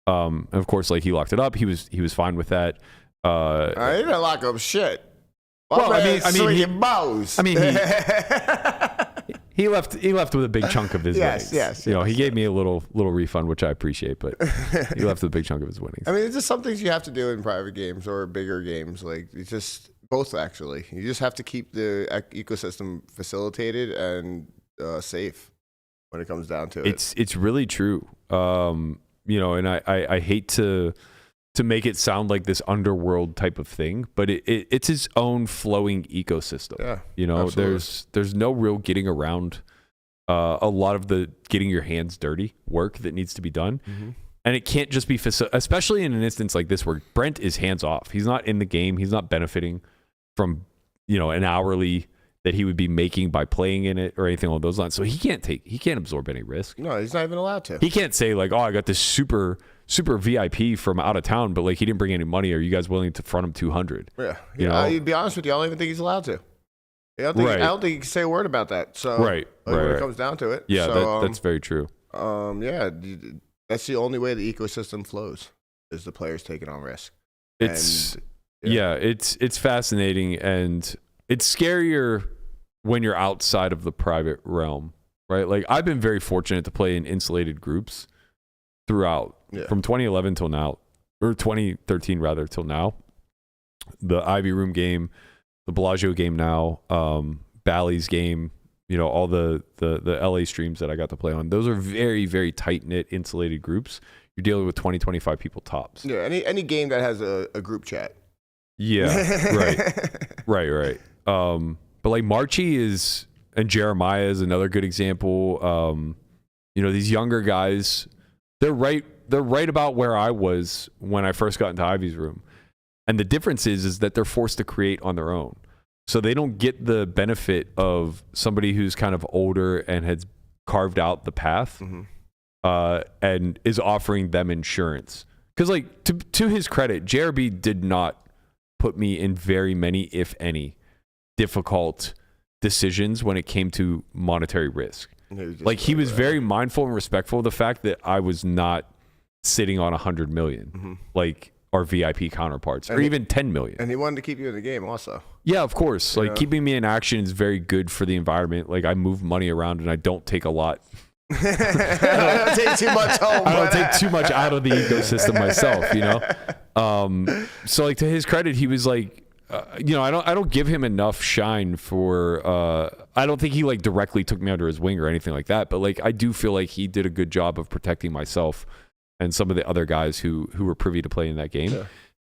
And of course, like he locked it up. He was fine with that. I didn't lock up shit. Well, he left with a big chunk of his winnings. Yes. You know, he gave me a little refund, which I appreciate, but he left with a big chunk of his winnings. I mean, it's just some things you have to do in private games or bigger games. Like, it's just both, actually. You just have to keep the ecosystem facilitated and safe when it comes down to it. It's really true. You know, and I hate to make it sound like this underworld type of thing, but it's its own flowing ecosystem. Yeah, you know, absolutely. there's no real getting around a lot of the getting your hands dirty work that needs to be done. Mm-hmm. And it can't just be, especially in an instance like this where Brent is hands off. He's not in the game. He's not benefiting from, you know, an hourly that he would be making by playing in it or anything along those lines. So he can't absorb any risk. No, he's not even allowed to. He can't say like, oh, I got this super VIP from out of town, but like he didn't bring any money. Are you guys willing to front him 200? Yeah. You know? To be honest with you, I don't even think he's allowed to. I don't think he can say a word about that. So right. when it comes down to it. Yeah, so, that's very true. Yeah, that's the only way the ecosystem flows is the players taking on risk. It's fascinating, and it's scarier when you're outside of the private realm, right? Like I've been very fortunate to play in insulated groups throughout from 2011 till now, or 2013 rather till now. The Ivey Room game, the Bellagio game now, Bally's game, you know, all the LA streams that I got to play on. Those are very, very tight-knit insulated groups. You're dealing with 20, 25 people tops. Yeah, any game that has a group chat. Yeah, right. But like Marchie and Jeremiah is another good example. You know, these younger guys, they're right about where I was when I first got into Ivey's room. And the difference is that they're forced to create on their own. So they don't get the benefit of somebody who's kind of older and has carved out the path and is offering them insurance. Because like to his credit, JRB did not put me in very many, if any, difficult decisions when it came to monetary risk. Like he was very mindful and respectful of the fact that I was not sitting on 100 million like our VIP counterparts, or even 10 million. And he wanted to keep you in the game also. Yeah, of course. Like keeping me in action is very good for the environment. Like I move money around and I don't take a lot. I don't take too much home. I don't take too much out of the ecosystem myself, you know? So like to his credit, he was like, you know, I don't give him enough shine for, I don't think he like directly took me under his wing or anything like that. But like, I do feel like he did a good job of protecting myself and some of the other guys who were privy to play in that game. Yeah.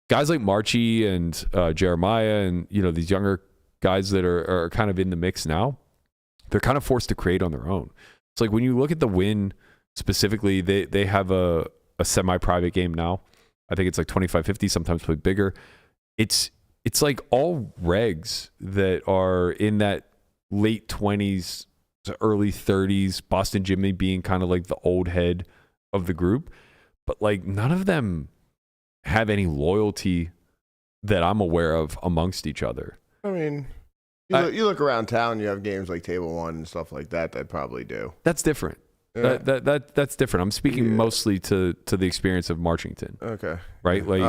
Guys like Marchie and Jeremiah and, you know, these younger guys that are kind of in the mix now, they're kind of forced to create on their own. It's like when you look at the win specifically, they have a semi-private game now. I think it's like 25-50, sometimes play bigger. It's like all regs that are in that late 20s to early 30s, Boston Jimmy being kind of like the old head of the group. But like none of them have any loyalty that I'm aware of amongst each other. I mean, you look around town, you have games like Table One and stuff like that probably do. That's different. Yeah. That's different. I'm speaking mostly to the experience of Marchington. Okay. Right? Like,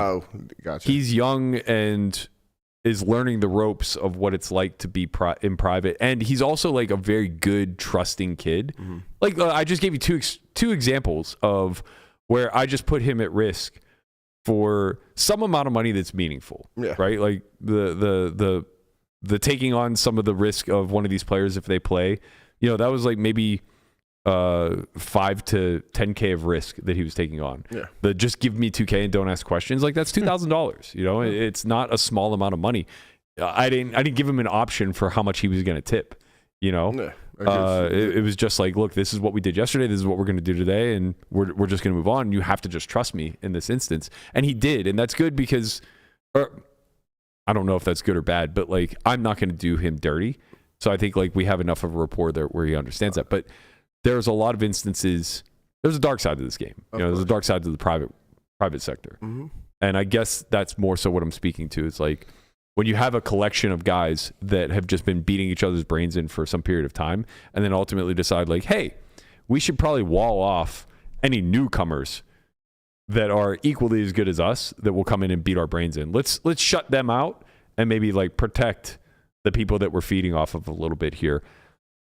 gotcha. He's young and is learning the ropes of what it's like to be in private. And he's also like a very good, trusting kid. Mm-hmm. Like I just gave you two examples of where I just put him at risk for some amount of money that's meaningful. Yeah. Right? Like the taking on some of the risk of one of these players if they play, you know, that was like maybe 5 to 10K of risk that he was taking on. Yeah. The just give me 2K and don't ask questions. Like that's $2,000. You know, it's not a small amount of money. I didn't give him an option for how much he was going to tip. You know, It was just like, look, this is what we did yesterday. This is what we're going to do today, and we're just going to move on. You have to just trust me in this instance, and he did, and that's good because, I don't know if that's good or bad, but like I'm not going to do him dirty. So I think like we have enough of a rapport there where he understands that. But there's a lot of instances. There's a dark side to this game. There's a dark side to the private sector, and I guess that's more so what I'm speaking to. It's like, when you have a collection of guys that have just been beating each other's brains in for some period of time and then ultimately decide like, hey, we should probably wall off any newcomers that are equally as good as us that will come in and beat our brains in. Let's shut them out and maybe like protect the people that we're feeding off of a little bit here.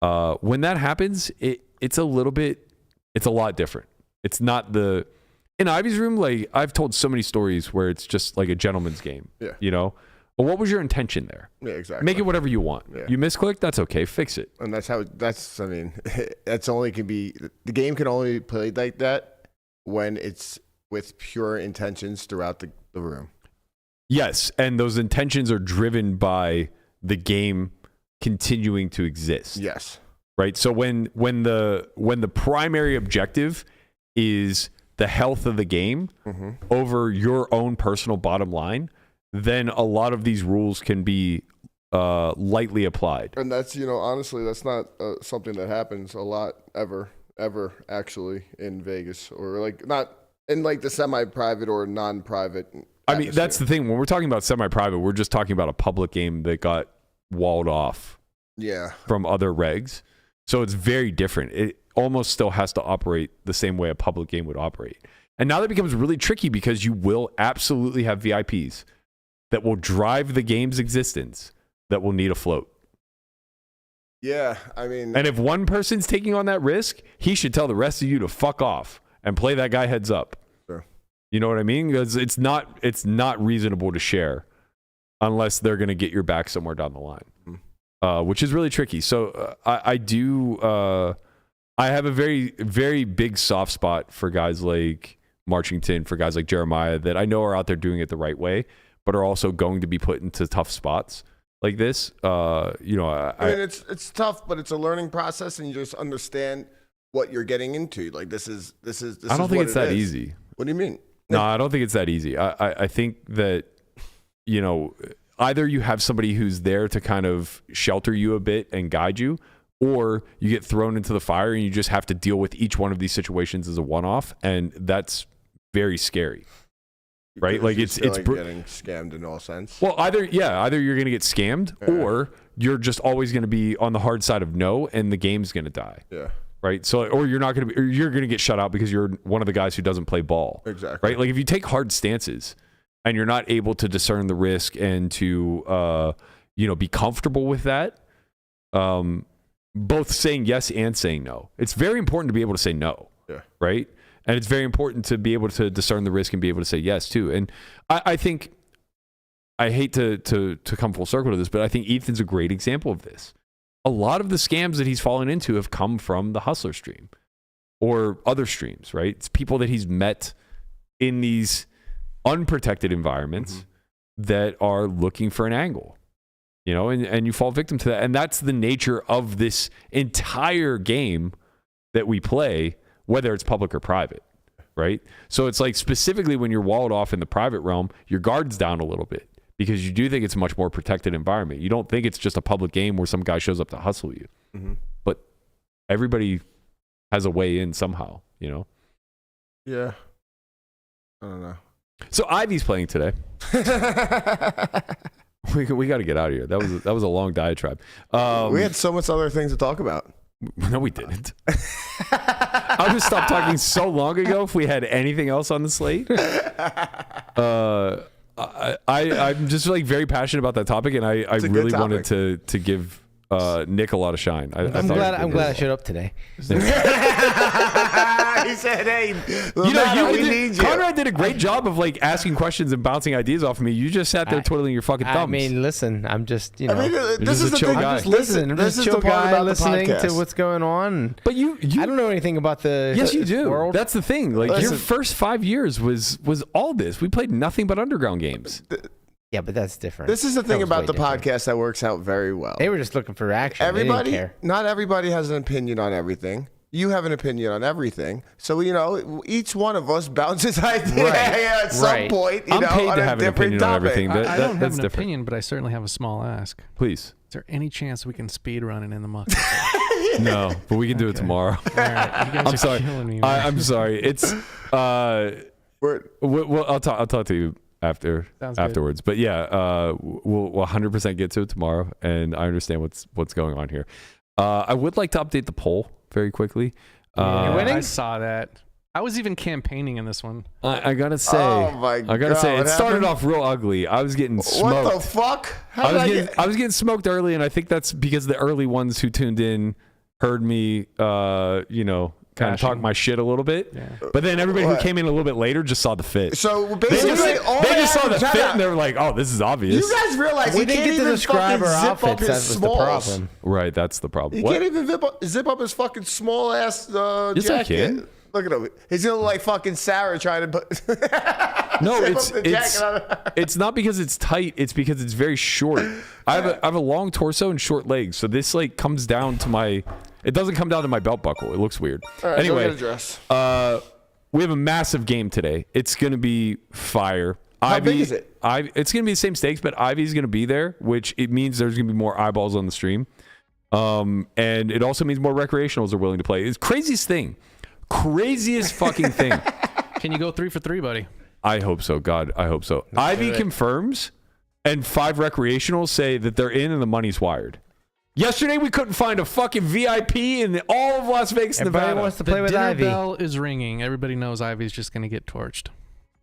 When that happens, it's a lot different. It's not in Ivey's room, like I've told so many stories where it's just like a gentleman's game, Well, what was your intention there? Yeah, exactly. Make it whatever you want. Yeah. You misclicked, that's okay. Fix it. And that's only can be, the game can only be played like that when it's with pure intentions throughout the room. Yes, and those intentions are driven by the game continuing to exist. Yes. Right? So when the primary objective is the health of the game over your own personal bottom line, then a lot of these rules can be lightly applied. And that's, honestly, that's not something that happens a lot ever actually in Vegas, or like not in like the semi-private or non-private atmosphere. I mean, that's the thing. When we're talking about semi-private, we're just talking about a public game that got walled off from other regs. So it's very different. It almost still has to operate the same way a public game would operate. And now that becomes really tricky because you will absolutely have VIPs that will drive the game's existence that will need a float. Yeah, I mean... And if one person's taking on that risk, he should tell the rest of you to fuck off and play that guy heads up. Sure. You know what I mean? Because it's not reasonable to share unless they're going to get your back somewhere down the line, which is really tricky. So I have a very, very big soft spot for guys like Marchington, for guys like Jeremiah that I know are out there doing it the right way, but are also going to be put into tough spots like this. I mean, it's tough, but it's a learning process, and you just understand what you're getting into. Like this is. I don't think it's that easy. What do you mean? No, I don't think it's that easy. I think that either you have somebody who's there to kind of shelter you a bit and guide you, or you get thrown into the fire and you just have to deal with each one of these situations as a one-off, and that's very scary. Right, like it's getting scammed in all sense. Well, either you're going to get scammed, or you're just always going to be on the hard side of no, and the game's going to die. Yeah. Right. So, or you're not going to be, or you're going to get shut out because you're one of the guys who doesn't play ball. Exactly. Right. Like if you take hard stances and you're not able to discern the risk and to, be comfortable with that, both saying yes and saying no. It's very important to be able to say no. Yeah. Right. And it's very important to be able to discern the risk and be able to say yes too. And I think, I hate to come full circle to this, but I think Ethan's a great example of this. A lot of the scams that he's fallen into have come from the Hustler stream or other streams, right? It's people that he's met in these unprotected environments that are looking for an angle, and you fall victim to that. And that's the nature of this entire game that we play, whether it's public or private, right? So it's like specifically when you're walled off in the private realm, your guard's down a little bit because you do think it's a much more protected environment. You don't think it's just a public game where some guy shows up to hustle you. But everybody has a way in somehow, Yeah. I don't know. So Ivey's playing today. We got to get out of here. That was a long diatribe. We had so much other things to talk about. No, we didn't. I would have stopped talking so long ago if we had anything else on the slate. I'm just like very passionate about that topic, and I really wanted to give Nick a lot of shine. I'm glad I showed up today. He said, "Hey, Conrad did a great job of like asking questions and bouncing ideas off of me. You just sat there twiddling your fucking thumbs." I mean, listen, I'm just this is a chill guy. I'm just listening. I'm just a chill guy listening to what's going on. But you I don't know anything about the yes, you do. World. That's the thing. Like your first 5 years was all this. We played nothing but underground games. Yeah, but that's different. This is the thing That was about way the different. podcast that works out very well. They were just looking for action. Everybody, they didn't care. not everybody has an opinion on everything. You have an opinion on everything. So, each one of us bounces idea at some point, I'm paid on to a have an different opinion on topic. everything. I don't have That's an different. opinion, but I certainly have a small ask. Please. Is there any chance we can speed run it in the muck? No, but we can do it tomorrow. All right, you guys I'm are sorry. killing me, man. I'm sorry. It's I'll talk to you afterwards. But yeah, we'll 100% get to it tomorrow, and I understand what's going on here. I would like to update the poll very quickly. You're winning? I saw that. I was even campaigning in this one. I gotta say, Oh my I gotta say, God, it started what off real ugly. I was getting smoked. What the fuck? How I did was getting smoked early, and I think that's because the early ones who tuned in heard me, kind of talk my shit a little bit. Yeah. But then everybody who What? came in a little bit later just saw the fit. So They basically, just saw the fit, and they were like, "Oh, this is obvious." You guys realize We he didn't can't get to even describe fucking our zip up outfits. his That was the smalls. problem. Right, that's the problem. He What? can't even zip up his fucking small ass Yes, I jacket. can. Look at him. He's gonna look like fucking Sarah trying to put. No, zip it's up the jacket on. it's not because it's tight. It's because it's very short. I have a long torso and short legs, so this like comes down to my. It doesn't come down to my belt buckle. It looks weird. All right, go Anyway, get a dress. we have a massive game today. It's gonna be fire. How big is it? It's gonna be the same stakes, but Ivey's gonna be there, which it means there's gonna be more eyeballs on the stream. And it also means more recreationals are willing to play. It's craziest fucking thing. Can you go 3 for 3, buddy? I hope so. God, I hope so. Ivey confirms, and 5 recreationals say that they're in and the money's wired. Yesterday, we couldn't find a fucking VIP in all of Las Vegas, Everybody Nevada. wants to play The with dinner Ivey. bell is ringing. Everybody knows Ivy's just going to get torched.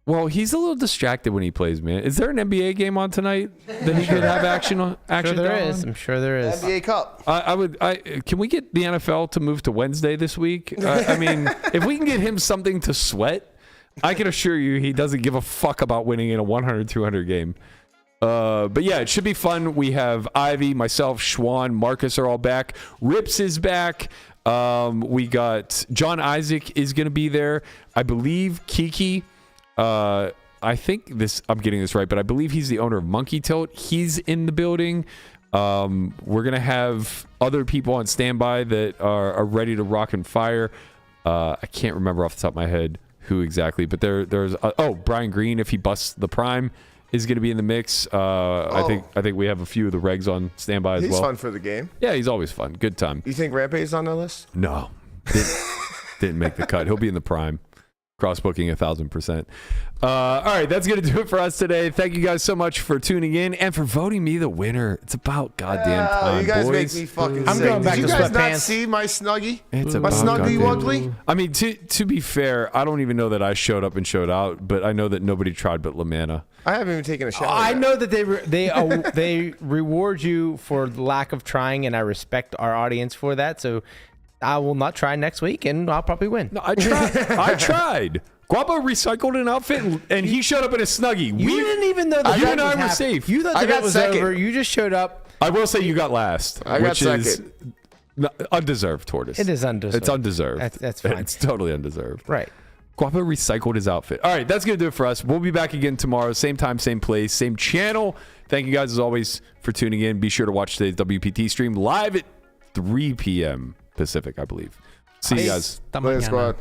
Well, he's a little distracted when he plays, man. Is there an NBA game on tonight that he could have action on? I'm sure there down is. on? I'm sure there is. NBA Cup. Can we get the NFL to move to Wednesday this week? I mean, if we can get him something to sweat, I can assure you he doesn't give a fuck about winning in a 100-200 game. But yeah, it should be fun. We have Ivey, myself, Schwan, Marcus are all back. Rips is back. We got John Isaac is going to be there. I believe Kiki. I think I'm getting this right, but I believe he's the owner of Monkey Tilt. He's in the building. We're going to have other people on standby that are ready to rock and fire. I can't remember off the top of my head who exactly, but there's Brian Green, if he busts the prime, is going to be in the mix. I think we have a few of the regs on standby as He's well. fun for the game. Yeah, he's always fun. Good time. You think Rampage is on the list? No, didn't make the cut. He'll be in the prime. Cross booking 1,000%. All right, that's gonna do it for us today. Thank you guys so much for tuning in and for voting me the winner. It's about goddamn time, You guys boys. make me fucking I'm sick. going back Did you to guys not sweatpants. see my snuggie? It's My about snuggie goddamn ugly? I mean, to be fair, I don't even know that I showed up and showed out, but I know that nobody tried but LaManna. I haven't even taken a shower. I yet. know that they reward you for the lack of trying, and I respect our audience for that. So I will not try next week, and I'll probably win. No, I tried. I tried. Guapo recycled an outfit, and he showed up in a snuggie. You didn't even know the you bet and I was were happening. safe. You thought I the got bet was second. over. You just showed up. I will say you got last, I got which is second. undeserved, Tortoise. It is undeserved. It's undeserved. That's fine. It's totally undeserved. Right. Guapo recycled his outfit. All right, that's going to do it for us. We'll be back again tomorrow. Same time, same place, same channel. Thank you guys, as always, for tuning in. Be sure to watch today's WPT stream live at 3 p.m. Pacific, I believe. See you guys. Hasta Later, mañana. squad.